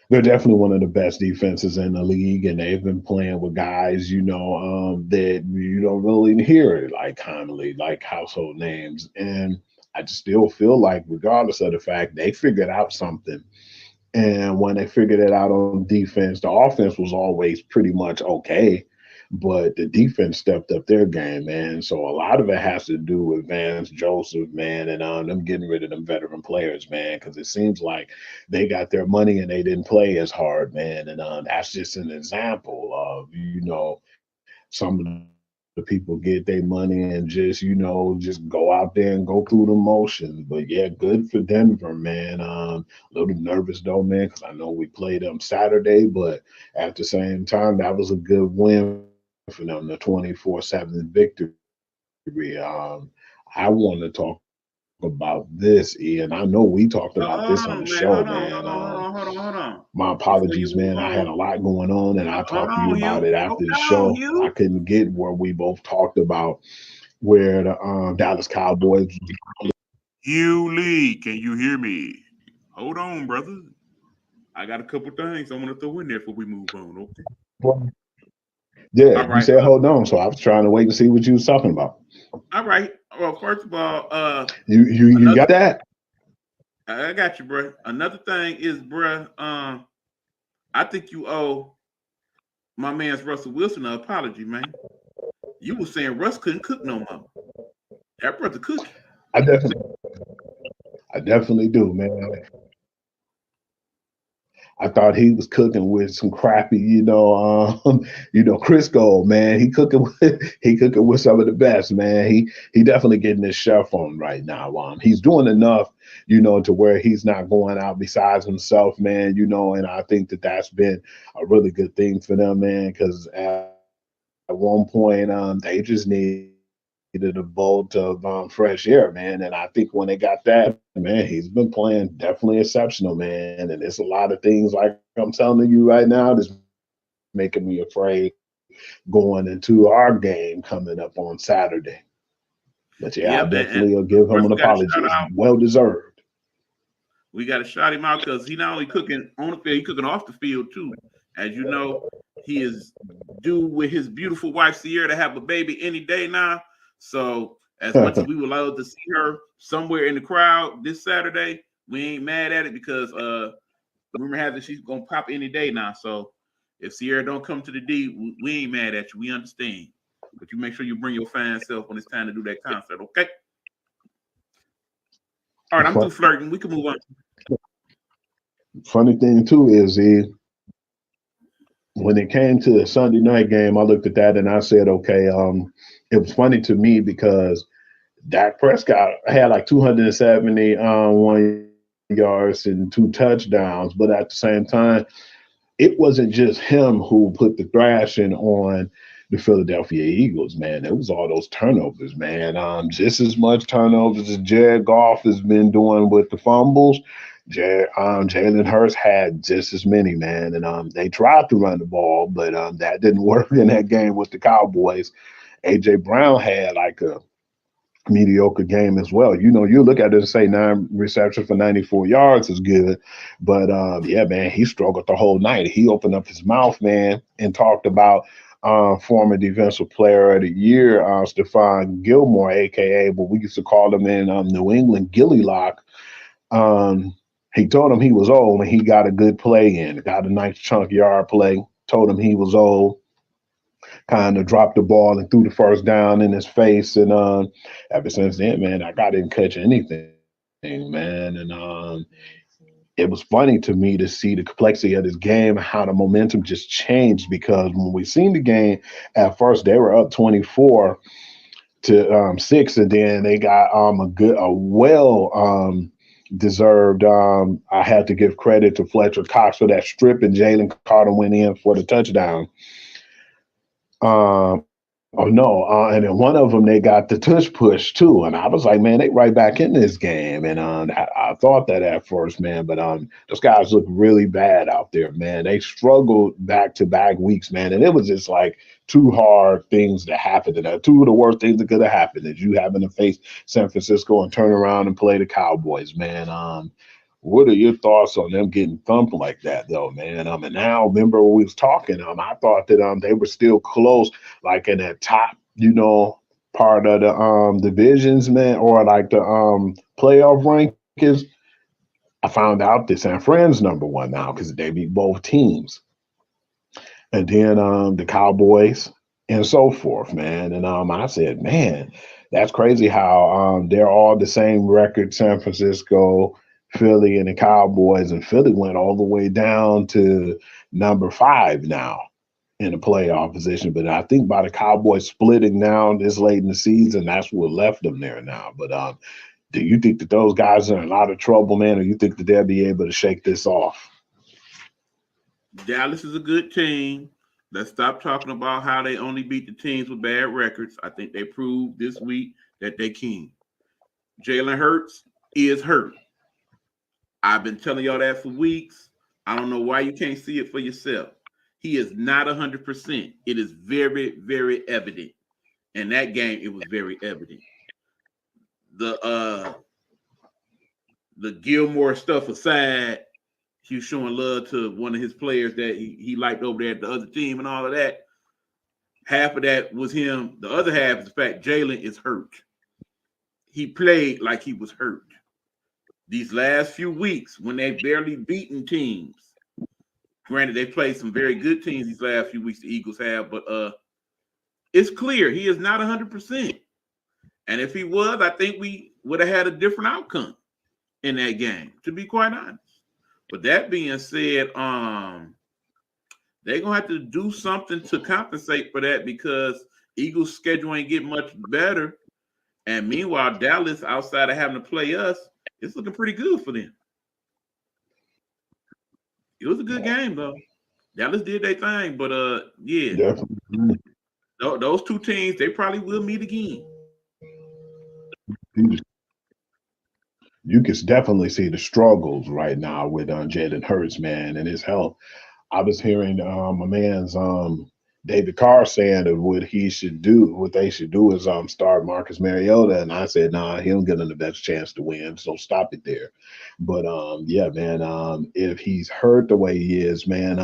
They're definitely one of the best defenses in the league, and they've been playing with guys, that you don't really hear, like Connolly, like household names. And I just still feel like, regardless of the fact, they figured out something. And when they figured it out on defense, the offense was always pretty much okay, but the defense stepped up their game, man. So a lot of it has to do with Vance Joseph, man, and them getting rid of them veteran players, man, because it seems like they got their money and they didn't play as hard, man. And that's just an example of, some of the people get their money and just go out there and go through the motions. But yeah, good for Denver, man. A little nervous though, man, because I know we played them Saturday, but at the same time, that was a good win for them, the 24-7 victory. I want to talk about this, Ian. I know we talked about this on the show, man. Hold on. My apologies, man. I had a lot going on, and I talked to you about it after the show. I couldn't get where we both talked about where the Dallas Cowboys. Hugh Lee, can you hear me? Hold on, brother. I got a couple things I want to throw in there before we move on, okay? Well, yeah, you said hold on, so I was trying to wait to see what you was talking about. All right. Well, first of all, you got that? I got you, bro. Another thing is, bro, I think you owe my man's Russell Wilson an apology, man. You were saying Russ couldn't cook no more. That brother cooking. I definitely do, man. I thought he was cooking with some crappy, Crisco, man. He cooking with some of the best, man. He definitely getting his chef on right now. He's doing enough, to where he's not going out besides himself, man. And I think that that's been a really good thing for them, man. Because at one point, they just needed a bolt of fresh air, man. And I think when they got that, man, he's been playing definitely exceptional, man. And it's a lot of things like I'm telling you right now that's making me afraid going into our game coming up on Saturday. But yeah, I Yep, definitely will give him Russ an got a apology. shout It's out. well deserved. We got to shout him out because he not only cooking on the field, he cooking off the field too. As you know, he is due with his beautiful wife Sierra to have a baby any day now. So as much as we would love to see her somewhere in the crowd this Saturday, we ain't mad at it because rumor has it she's gonna pop any day now. So if Sierra don't come to the D, we ain't mad at you. We understand. But you make sure you bring your fine self when it's time to do that concert, okay? All right, I'm through flirting. We can move on. Funny thing too is when it came to the Sunday night game, I looked at that and I said, okay, it was funny to me because Dak Prescott had like 271 yards and 2 touchdowns, but at the same time, it wasn't just him who put the thrashing on the Philadelphia Eagles, man. It was all those turnovers, man. Just as much turnovers as Jared Goff has been doing with the fumbles. Jalen Hurts had just as many, man. And they tried to run the ball, but that didn't work in that game with the Cowboys. A.J. Brown had like a mediocre game as well. You look at it and say 9 receptions for 94 yards is good. But yeah, man, he struggled the whole night. He opened up his mouth, man, and talked about former defensive player of the year, Stephon Gilmore, aka what we used to call him in New England, Gilly Lock. He told him he was old and he got a good play in, got a nice chunk yard play, told him he was old, kind of dropped the ball and threw the first down in his face. And ever since then, man, that guy didn't catch anything, man. And it was funny to me to see the complexity of this game, how the momentum just changed, because when we seen the game at first, they were up 24 to 6, and then they got a well deserved. I had to give credit to Fletcher Cox for that strip, and Jalen Carter went in for the touchdown. And then one of them, they got the tush push too. And I was like, man, they right back in this game. And I thought that at first, man, but those guys look really bad out there, man. They struggled back-to-back weeks, man. And it was just like 2 hard things that happened. And 2 of the worst things that could have happened is you having to face San Francisco and turn around and play the Cowboys, man. What are your thoughts on them getting thumped like that, though, man? And now, remember when we was talking, I thought that they were still close, like in that top, part of the divisions, man, or like the playoff rankings. I found out that San Fran's number 1 now because they beat both teams, and then the Cowboys and so forth, man. And I said, man, that's crazy how they're all the same record, San Francisco, Philly, and the Cowboys, and Philly went all the way down to number 5 now in the playoff position. But I think by the Cowboys splitting now this late in the season, that's what left them there now. But do you think that those guys are in a lot of trouble, man, or you think that they'll be able to shake this off? Dallas is a good team. Let's stop talking about how they only beat the teams with bad records. I think they proved this week that they can. Jalen Hurts is hurt. I've been telling y'all that for weeks. I don't know why you can't see it for yourself. He is not 100%. It is very, very evident. In that game, it was very evident. The Gilmore stuff aside, he was showing love to one of his players that he liked over there at the other team and all of that. Half of that was him. The other half is the fact Jalen is hurt. He played like he was hurt. These last few weeks, when they barely beaten teams, granted, they played some very good teams these last few weeks, the Eagles have, but It's clear he is not 100%. And if he was, I think we would have had a different outcome in that game, to be quite honest. But that being said, they're gonna have to do something to compensate for that because Eagles' schedule ain't get much better. And meanwhile, Dallas, outside of having to play us, it's looking pretty good for them. It was a good game though. Dallas did their thing, but yeah, Definitely. those two teams, they probably will meet again. You can definitely see the struggles right now with Jalen Hurts, man, and his health. I was hearing a man's David Carr saying that what they should do is start Marcus Mariota, and I said, nah, he don't get him the best chance to win, so stop it there. But yeah, man, if he's hurt the way he is, man,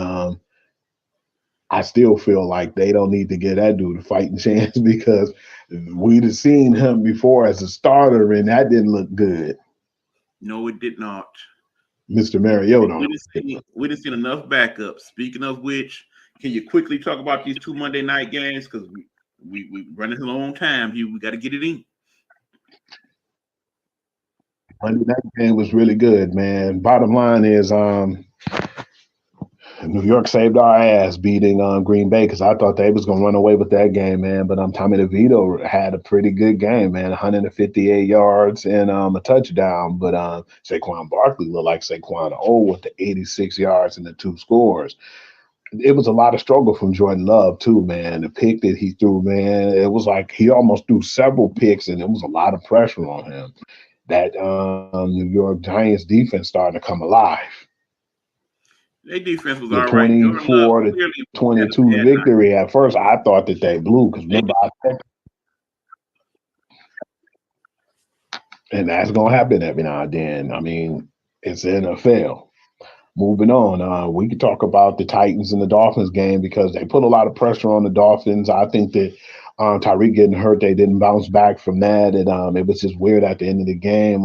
I still feel like they don't need to get that dude a fighting chance because we'd have seen him before as a starter, and that didn't look good. No, it did not. Mr. Mariota. We didn't see enough backups. Speaking of which, can you quickly talk about these 2 Monday night games? Because we running a long time here. We got to get it in. Monday night game was really good, man. Bottom line is New York saved our ass beating Green Bay because I thought they was gonna run away with that game, man. But Tommy DeVito had a pretty good game, man. 158 yards and a touchdown. But Saquon Barkley looked like Saquon with the 86 yards and the 2 scores. It was a lot of struggle from Jordan Love too, man. The pick that he threw, man, it was like he almost threw several picks, and it was a lot of pressure on him. That New York Giants defense started to come alive. Their defense was the all right. 24 to 22 victory at first, I thought that they blew because remember I said, and that's gonna happen every now and then. I mean, it's the NFL. Moving on, we could talk about the Titans and the Dolphins game because they put a lot of pressure on the Dolphins. I think that Tyreek getting hurt, they didn't bounce back from that. And it was just weird at the end of the game.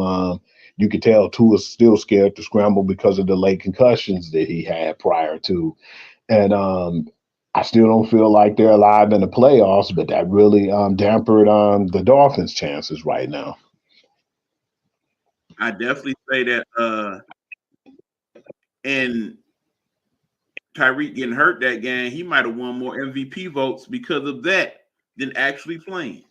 You could tell Tua's still scared to scramble because of the late concussions that he had prior to. And I still don't feel like they're alive in the playoffs, but that really dampened the Dolphins' chances right now. I definitely say that and Tyreek getting hurt that game, he might have won more MVP votes because of that than actually playing.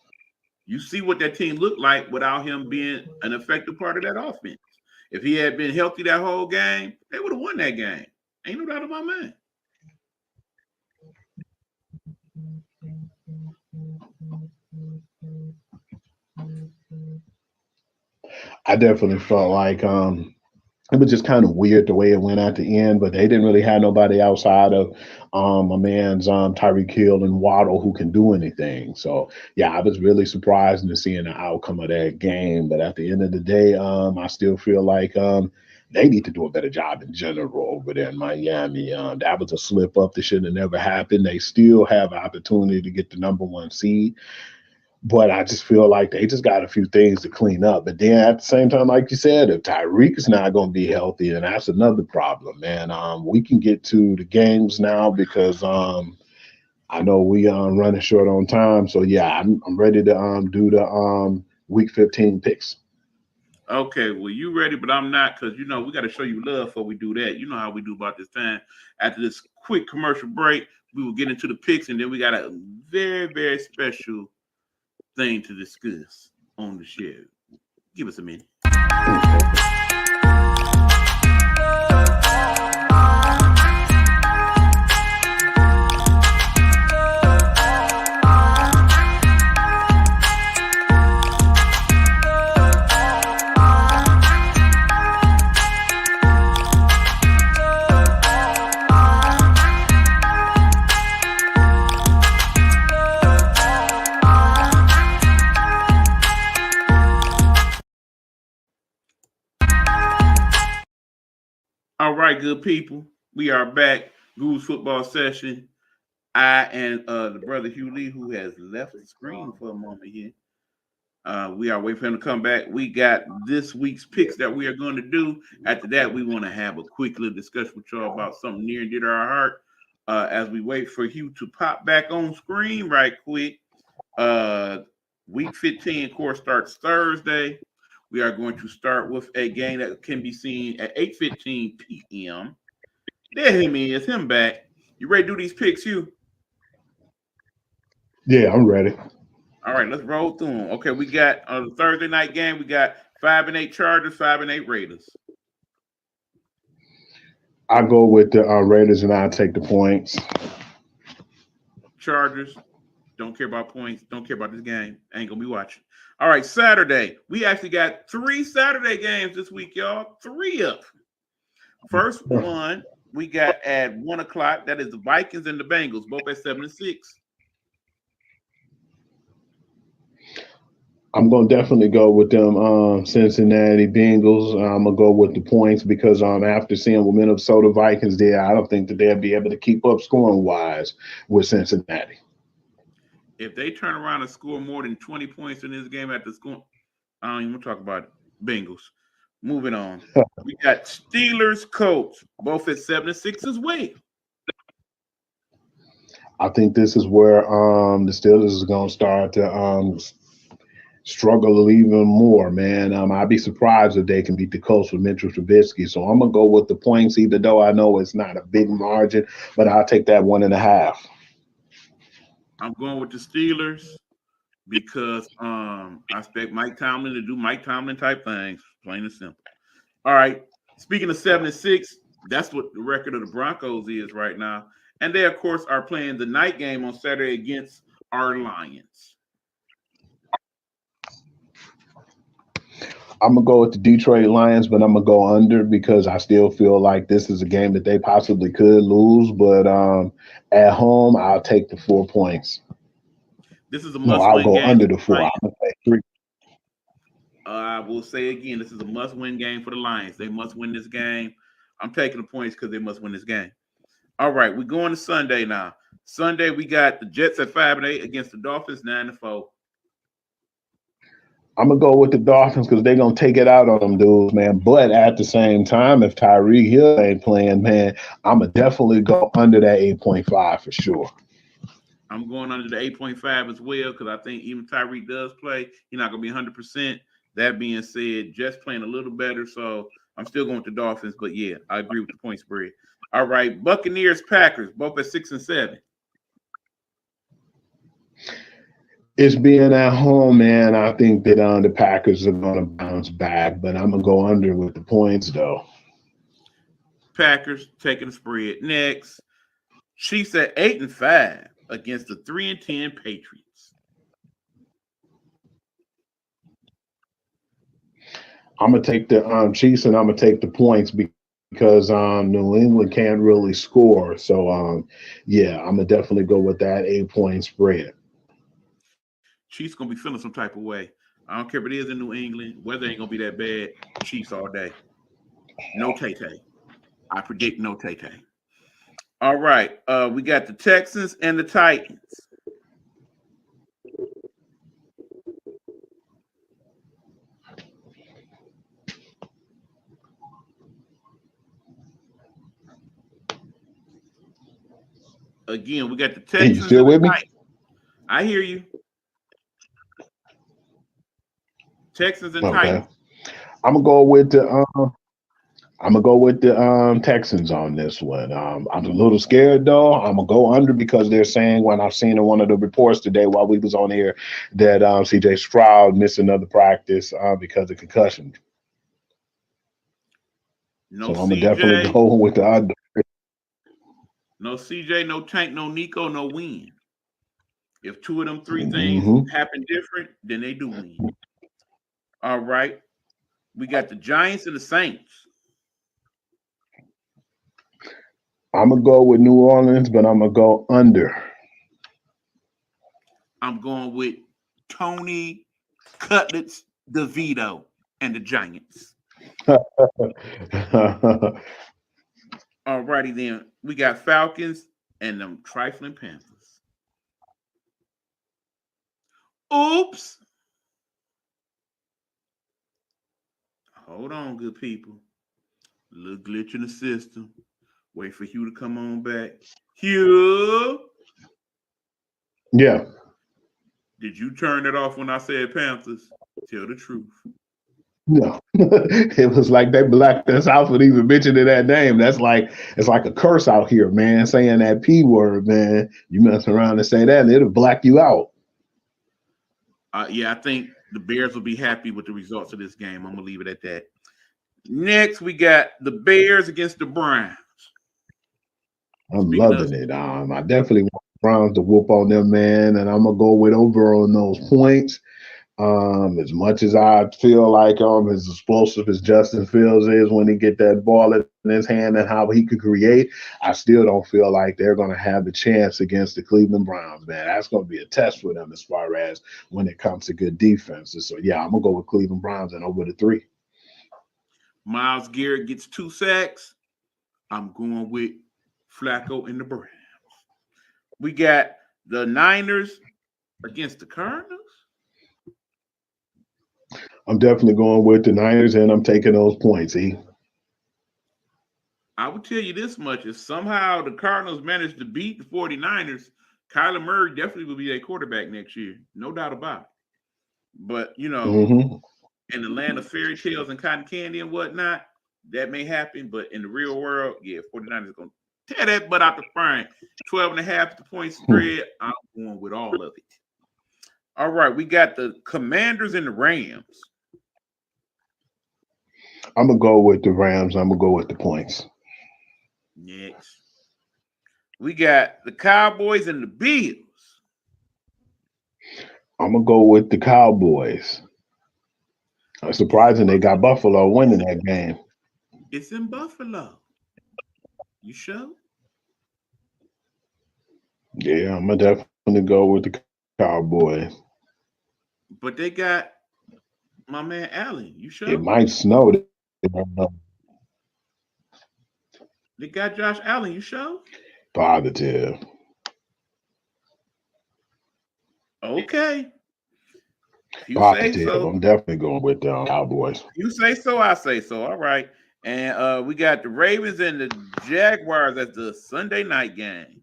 You see what that team looked like without him being an effective part of that offense. If he had been healthy that whole game, they would have won that game. Ain't no doubt in my mind. I definitely felt like it was just kind of weird the way it went at the end, but they didn't really have nobody outside of a man's Tyreek Hill and Waddle who can do anything. So yeah, I was really surprised in seeing the outcome of that game. But at the end of the day, I still feel like they need to do a better job in general over there in Miami. That was a slip up that should have never happened. They still have an opportunity to get the #1 seed. But I just feel like they just got a few things to clean up. But then at the same time, like you said, if Tyreek is not going to be healthy, then that's another problem, man. We can get to the games now because I know we running short on time. So yeah, I'm ready to do the week 15 picks. Okay, well, you ready, but I'm not because, we got to show you love before we do that. You know how we do about this time. After this quick commercial break, we will get into the picks, and then we got a very, very special thing to discuss on the show. Give us a minute. All right, good people. We are back. Goose football session. I and the brother Hugh Lee, who has left the screen for a moment here. We are waiting for him to come back. We got this week's picks that we are going to do. After that, we want to have a quick little discussion with y'all about something near and dear to our heart as we wait for Hugh to pop back on screen right quick. Week 15 course starts Thursday. We are going to start with a game that can be seen at 8:15 p.m. There is him back. You ready to do these picks, Hugh? Yeah, I'm ready. All right, let's roll through them. Okay, we got on the Thursday night game, we got 5-8 Chargers, 5-8 Raiders. I go with the Raiders, and I take the points. Chargers, don't care about points, don't care about this game. Ain't gonna be watching. All right, Saturday. We actually got 3 Saturday games this week, y'all. 3 of them. First one we got at 1 o'clock. That is the Vikings and the Bengals, both at 7-6. I'm gonna definitely go with them Cincinnati Bengals. I'm gonna go with the points because after seeing what Minnesota Vikings did, I don't think that they'll be able to keep up scoring wise with Cincinnati. If they turn around and score more than 20 points in this game at the score, I don't even want to talk about it. Bengals. Moving on. We got Steelers Colts, both at 7-6 as well. I think this is where the Steelers is gonna start to struggle even more, man. I'd be surprised if they can beat the Colts with Mitchell Trubisky. So I'm gonna go with the points, even though I know it's not a big margin, but I'll take that 1.5. I'm going with the Steelers because I expect Mike Tomlin to do Mike Tomlin type things, plain and simple. All right. Speaking of 7-6, that's what the record of the Broncos is right now. And they, of course, are playing the night game on Saturday against our Lions. I'm gonna go with the Detroit Lions, but I'm gonna go under because I still feel like this is a game that they possibly could lose. But at home, I'll take the 4 points. This is a No, I'll must-win go game. under the 4. I'm gonna take 3. I will say again, this is a must-win game for the Lions. They must win this game. I'm taking the points because they must win this game. All right, we're going to Sunday now. Sunday, we got the Jets at 5-8 against the Dolphins 9-4. I'm gonna go with the Dolphins because they're gonna take it out on them dudes, man. But at the same time, if Tyreek Hill ain't playing, man, I'm gonna definitely go under that 8.5 for sure. I'm going under the 8.5 as well because I think even Tyreek does play, he's not gonna be 100%. That being said, Jets playing a little better, so I'm still going with the Dolphins. But yeah, I agree with the point spread. All right, Buccaneers, Packers, both at 6 and 7. It's being at home, man. I think that the Packers are gonna bounce back, but I'm gonna go under with the points though. Packers taking the spread. Next, Chiefs at 8 and 5 against the 3 and 10 Patriots. I'm gonna take the Chiefs and I'm gonna take the points because New England can't really score. So yeah, I'm gonna definitely go with that 8-point spread. Chiefs gonna be feeling some type of way. I don't care if it is in New England. Weather ain't gonna be that bad. Chiefs all day. No Tay-Tay. I predict no Tay-Tay. All right. We got the Texans and the Titans. Again, we got the Texans. You still with me? Titans. I hear you. Texans and Titans. I'm gonna go with the Texans on this one. I'm a little scared though. I'm gonna go under because they're saying when I've seen in one of the reports today while we was on here that CJ Stroud missed another practice because of concussion. No so I'm CJ, gonna definitely go with the under. No CJ, no Tank, no Nico, no win. If 2 of them 3 things happen different, then they do win. All right. We got the Giants and the Saints. I'm going to go with New Orleans, but I'm going to go under. I'm going with Tony Cutlets DeVito and the Giants. All righty then. We got Falcons and them trifling Panthers. Oops. Hold on, good people. A little glitch in the system. Wait for Hugh to come on back. Hugh. Yeah. Did you turn it off when I said Panthers? Tell the truth. No, it was like they blacked us out for even mentioning that name. That's like it's like a curse out here, man. Saying that P word, man. You mess around and say that, and it'll black you out. Yeah, I think the Bears will be happy with the results of this game. I'm gonna leave it at that. Next, we got the Bears against the Browns. I'm loving it. I definitely want the Browns to whoop on them, man, and I'm gonna go with over on those points. As much as I feel like as explosive as Justin Fields is when he get that ball in his hand and how he could create, I still don't feel like they're going to have a chance against the Cleveland Browns, man. That's going to be a test for them as far as when it comes to good defenses. So, yeah, I'm going to go with Cleveland Browns and over the 3. Myles Garrett gets 2 sacks. I'm going with Flacco and the Browns. We got the Niners against the Cardinals. I'm definitely going with the Niners, and I'm taking those points, E. I will tell you this much. If somehow the Cardinals manage to beat the 49ers, Kyler Murray definitely will be their quarterback next year. No doubt about it. But, you know, in the land of fairy tales and cotton candy and whatnot, that may happen. But in the real world, yeah, 49ers are going to tear that butt out the front. 12.5 the point spread. I'm going with all of it. All right, we got the Commanders and the Rams. I'm going to go with the Rams. I'm going to go with the points. Next. We got the Cowboys and the Bills. I'm going to go with the Cowboys. It's surprising they got Buffalo winning that game. It's in Buffalo. You sure? Yeah, I'm going to definitely go with the Cowboys. But they got my man Allen. You sure? It might snow. They got Josh Allen. You sure? Positive. Okay. You Positive. say so. I'm definitely going with the Cowboys. You say so, I say so. All right. And we got the Ravens and the Jaguars at the Sunday night game.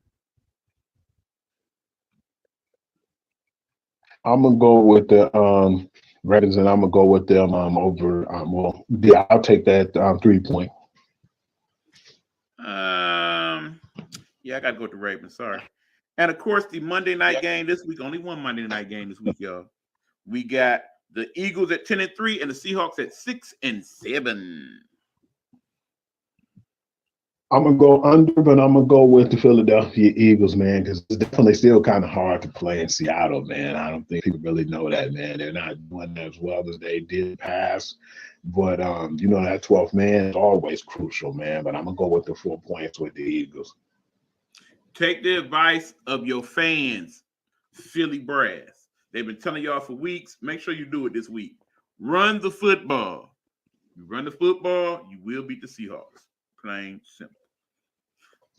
I'm gonna go with the Ravens, and I'm gonna go with them over. Well, yeah, I'll take that 3 point. Yeah, I gotta go with the Ravens. Sorry. And of course, the Monday night game this week. Only one Monday night game this week, y'all. We got the Eagles at 10-3 and the Seahawks at 6-7. I'm gonna go under, but I'm gonna go with the Philadelphia Eagles, man, because it's definitely still kind of hard to play in Seattle, man. I don't think people really know that, man. They're not doing as well as they did pass. But you know, that 12th man is always crucial, man. But I'm gonna go with the 4 points with the Eagles. Take the advice of your fans, Philly Brass. They've been telling y'all for weeks. Make sure you do it this week. Run the football. You run the football, you will beat the Seahawks. Plain simple.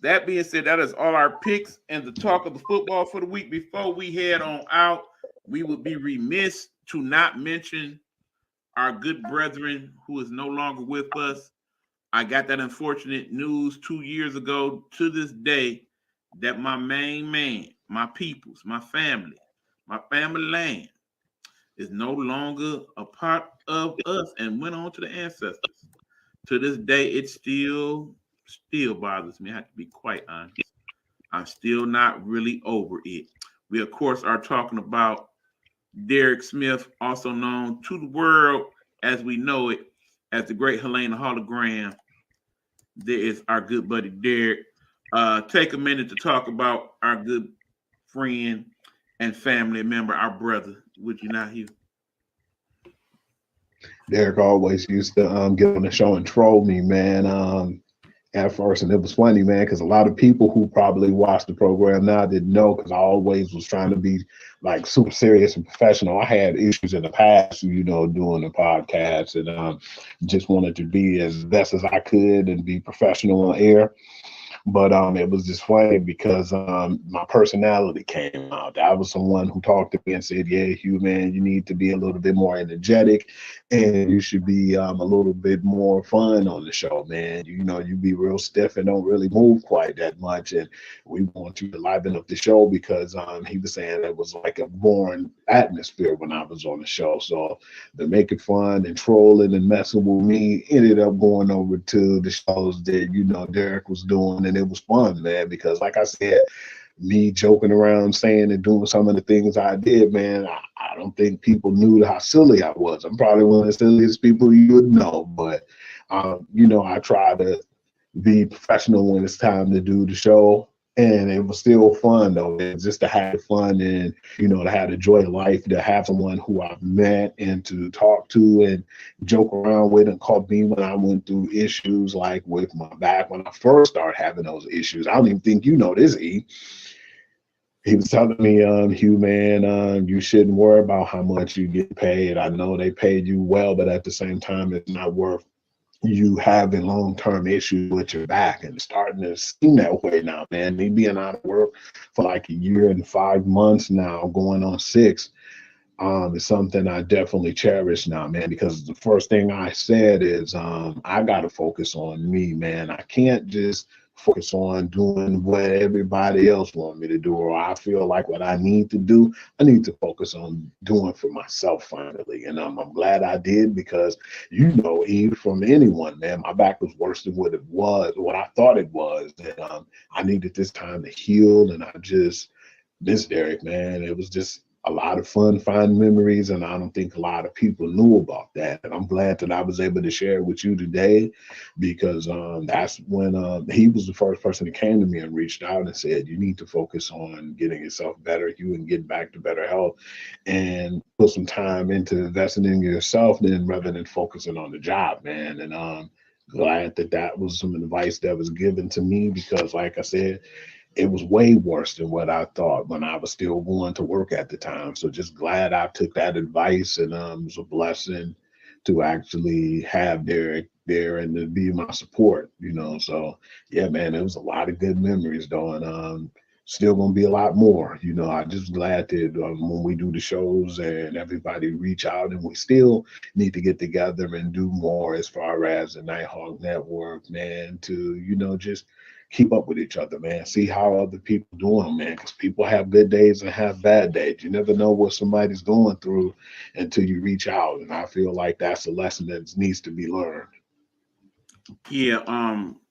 That being said, that is all our picks and the talk of the football for the week. Before we head on out, we would be remiss to not mention our good brethren who is no longer with us. I got that unfortunate news 2 years ago to this day that my main man, my peoples, my family land is no longer a part of us and went on to the ancestors. To this day, it still bothers me. I have to be quite honest. I'm still not really over it. We, of course, are talking about Derek Smith, also known to the world as we know it as the Great Helena Hologram. There is our good buddy Derek. Take a minute to talk about our good friend and family member, our brother. Would you not, Hugh? Derek always used to get on the show and troll me, man, at first. And it was funny, man, because a lot of people who probably watched the program now didn't know, because I always was trying to be like super serious and professional. I had issues in the past, you know, doing the podcast, and just wanted to be as best as I could and be professional on air. But it was just funny because my personality came out. I was someone who talked to me and said, "Yeah, Hugh, man, you need to be a little bit more energetic, and you should be a little bit more fun on the show, man. You know, you be real stiff and don't really move quite that much, and we want you to liven up the show because he was saying it was like a boring atmosphere when I was on the show. So to make it fun and trolling and messing with me, ended up going over to the shows that Derek was doing, and it was fun, man. Because like I said, me joking around, saying and doing some of the things I did, man, I don't think people knew how silly I was. I'm probably one of the silliest people you would know, but I try to be professional when it's time to do the show. And it was still fun though, man, just to have fun and to have the joy of life, to have someone who I've met and to talk to and joke around with and call me when I went through issues like with my back when I first started having those issues. I don't even think you know this, E. He was telling me, Hugh, man, you shouldn't worry about how much you get paid. I know they paid you well, but at the same time, it's not worth you having long-term issues with your back, and starting to seem that way now, man. Me being out of work for like a year and 5 months now, going on 6, is something I definitely cherish now, man, because the first thing I said is I got to focus on me, man. I can't just focus on doing what everybody else want me to do, or I feel like what I need to do. I need to focus on doing for myself finally. And I'm glad I did because, Eve, from anyone, man, my back was worse than what it was, what I thought it was. And I needed this time to heal. And I just miss Derek, man. It was just a lot of fun, fond memories, and I don't think a lot of people knew about that. And I'm glad that I was able to share it with you today because that's when he was the first person that came to me and reached out and said, you need to focus on getting yourself better, you and getting back to better health and put some time into investing in yourself then rather than focusing on the job, man. And glad that that was some advice that was given to me because, like I said, it was way worse than what I thought when I was still going to work at the time. So just glad I took that advice, and it was a blessing to actually have Derek there and to be my support, So yeah, man, it was a lot of good memories though, and still gonna be a lot more. I just glad that when we do the shows and everybody reach out, and we still need to get together and do more as far as the Nighthawk Network, man, to just keep up with each other, man. See how other people doing, man, because people have good days and have bad days. You never know what somebody's going through until you reach out, and I feel like that's a lesson that needs to be learned. Yeah,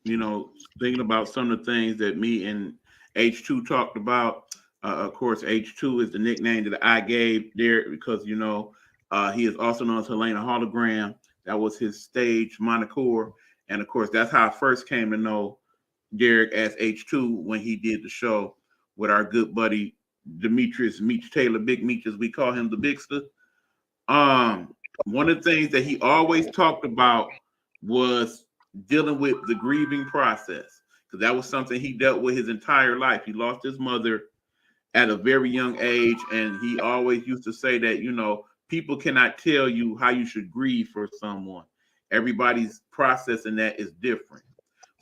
thinking about some of the things that me and H2 talked about. Of course, H2 is the nickname that I gave Derek because he is also known as Helena Hologram. That was his stage moniker, and of course, that's how I first came to know Derek as H2 when he did the show with our good buddy Demetrius Meach Taylor, Big Meach, as we call him, the Bigster. One of the things that he always talked about was dealing with the grieving process, because that was something he dealt with his entire life. He lost his mother at a very young age, and he always used to say that people cannot tell you how you should grieve for someone. Everybody's process in that is different.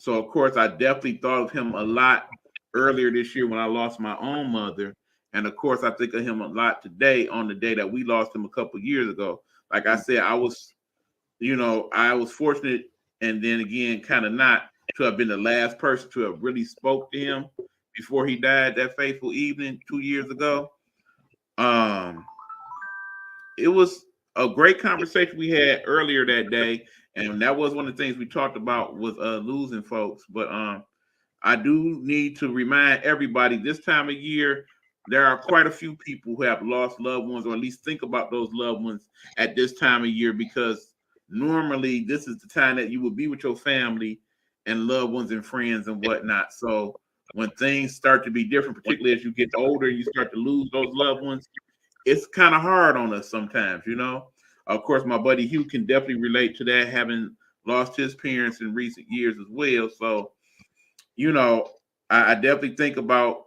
So of course I definitely thought of him a lot earlier this year when I lost my own mother, and of course I think of him a lot today on the day that we lost him a couple years ago. Like I said, I was fortunate, and then again, kind of not, to have been the last person to have really spoke to him before he died that fateful evening 2 years ago. It was a great conversation we had earlier that day, and that was one of the things we talked about was losing folks. But I do need to remind everybody this time of year, there are quite a few people who have lost loved ones, or at least think about those loved ones at this time of year, because normally this is the time that you would be with your family and loved ones and friends and whatnot. So when things start to be different, particularly as you get older, you start to lose those loved ones, it's kind of hard on us sometimes, Of course, my buddy Hugh can definitely relate to that, having lost his parents in recent years as well. So, I definitely think about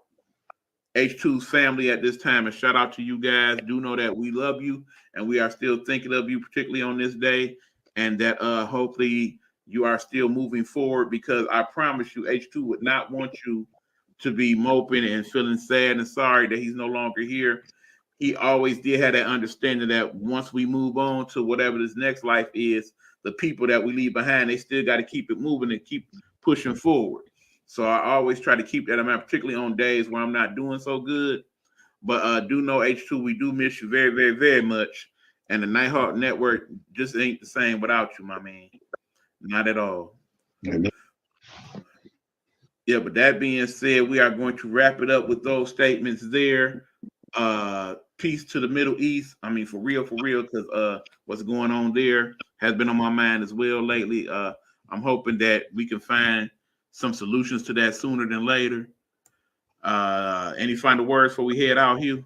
H2's family at this time, and shout out to you guys. Do know that we love you and we are still thinking of you, particularly on this day, and that hopefully you are still moving forward, because I promise you, H2 would not want you to be moping and feeling sad and sorry that he's no longer here. He always did have that understanding that once we move on to whatever this next life is, the people that we leave behind, they still got to keep it moving and keep pushing forward. So I always try to keep that in mind, particularly on days where I'm not doing so good. But do know, H2, we do miss you very, very, very much. And the Nighthawk Network just ain't the same without you, my man. Not at all. Amen. Yeah, but that being said, we are going to wrap it up with those statements there. Peace to the Middle East. I mean, for real, because what's going on there has been on my mind as well lately. I'm hoping that we can find some solutions to that sooner than later. Any final words before we head out, Hugh?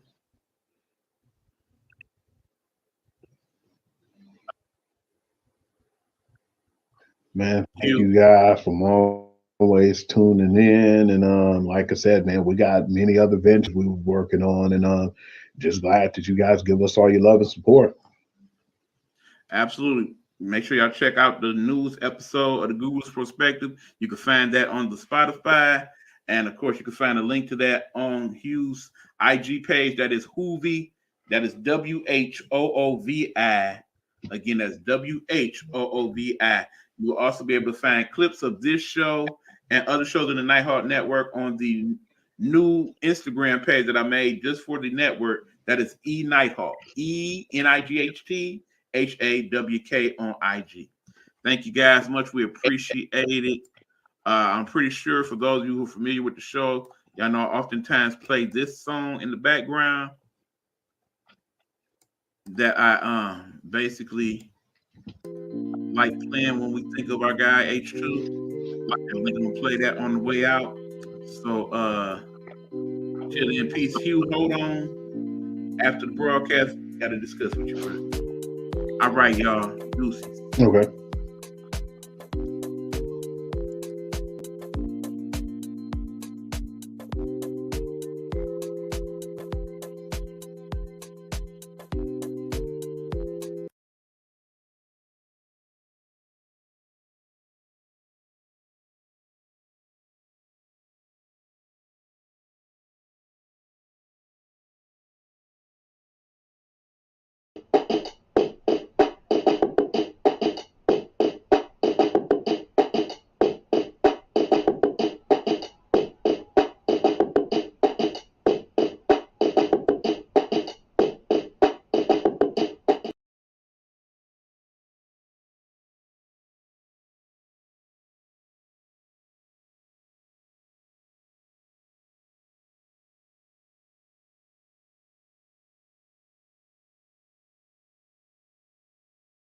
Man, thank you guys for always tuning in. And like I said, man, we got many other ventures we were working on, and just glad that you guys give us all your love and support. Absolutely. Make sure y'all check out the news episode of the Google's Perspective. You can find that on the Spotify. And of course, you can find a link to that on Hugh's IG page. That is Hoovy. That is WHOOVI. Again, that's WHOOVI. You will also be able to find clips of this show and other shows in the Nighthawk Network on the new Instagram page that I made just for the network. That is eNighthawk. ENIGHTHAWK on IG. Thank you guys much. We appreciate it. I'm pretty sure for those of you who are familiar with the show, y'all know I oftentimes play this song in the background that I basically like playing when we think of our guy H2. And we're gonna play that on the way out. So chill in peace. Hugh, hold on. After the broadcast, gotta discuss with you first. All right, y'all. Deuces. Okay.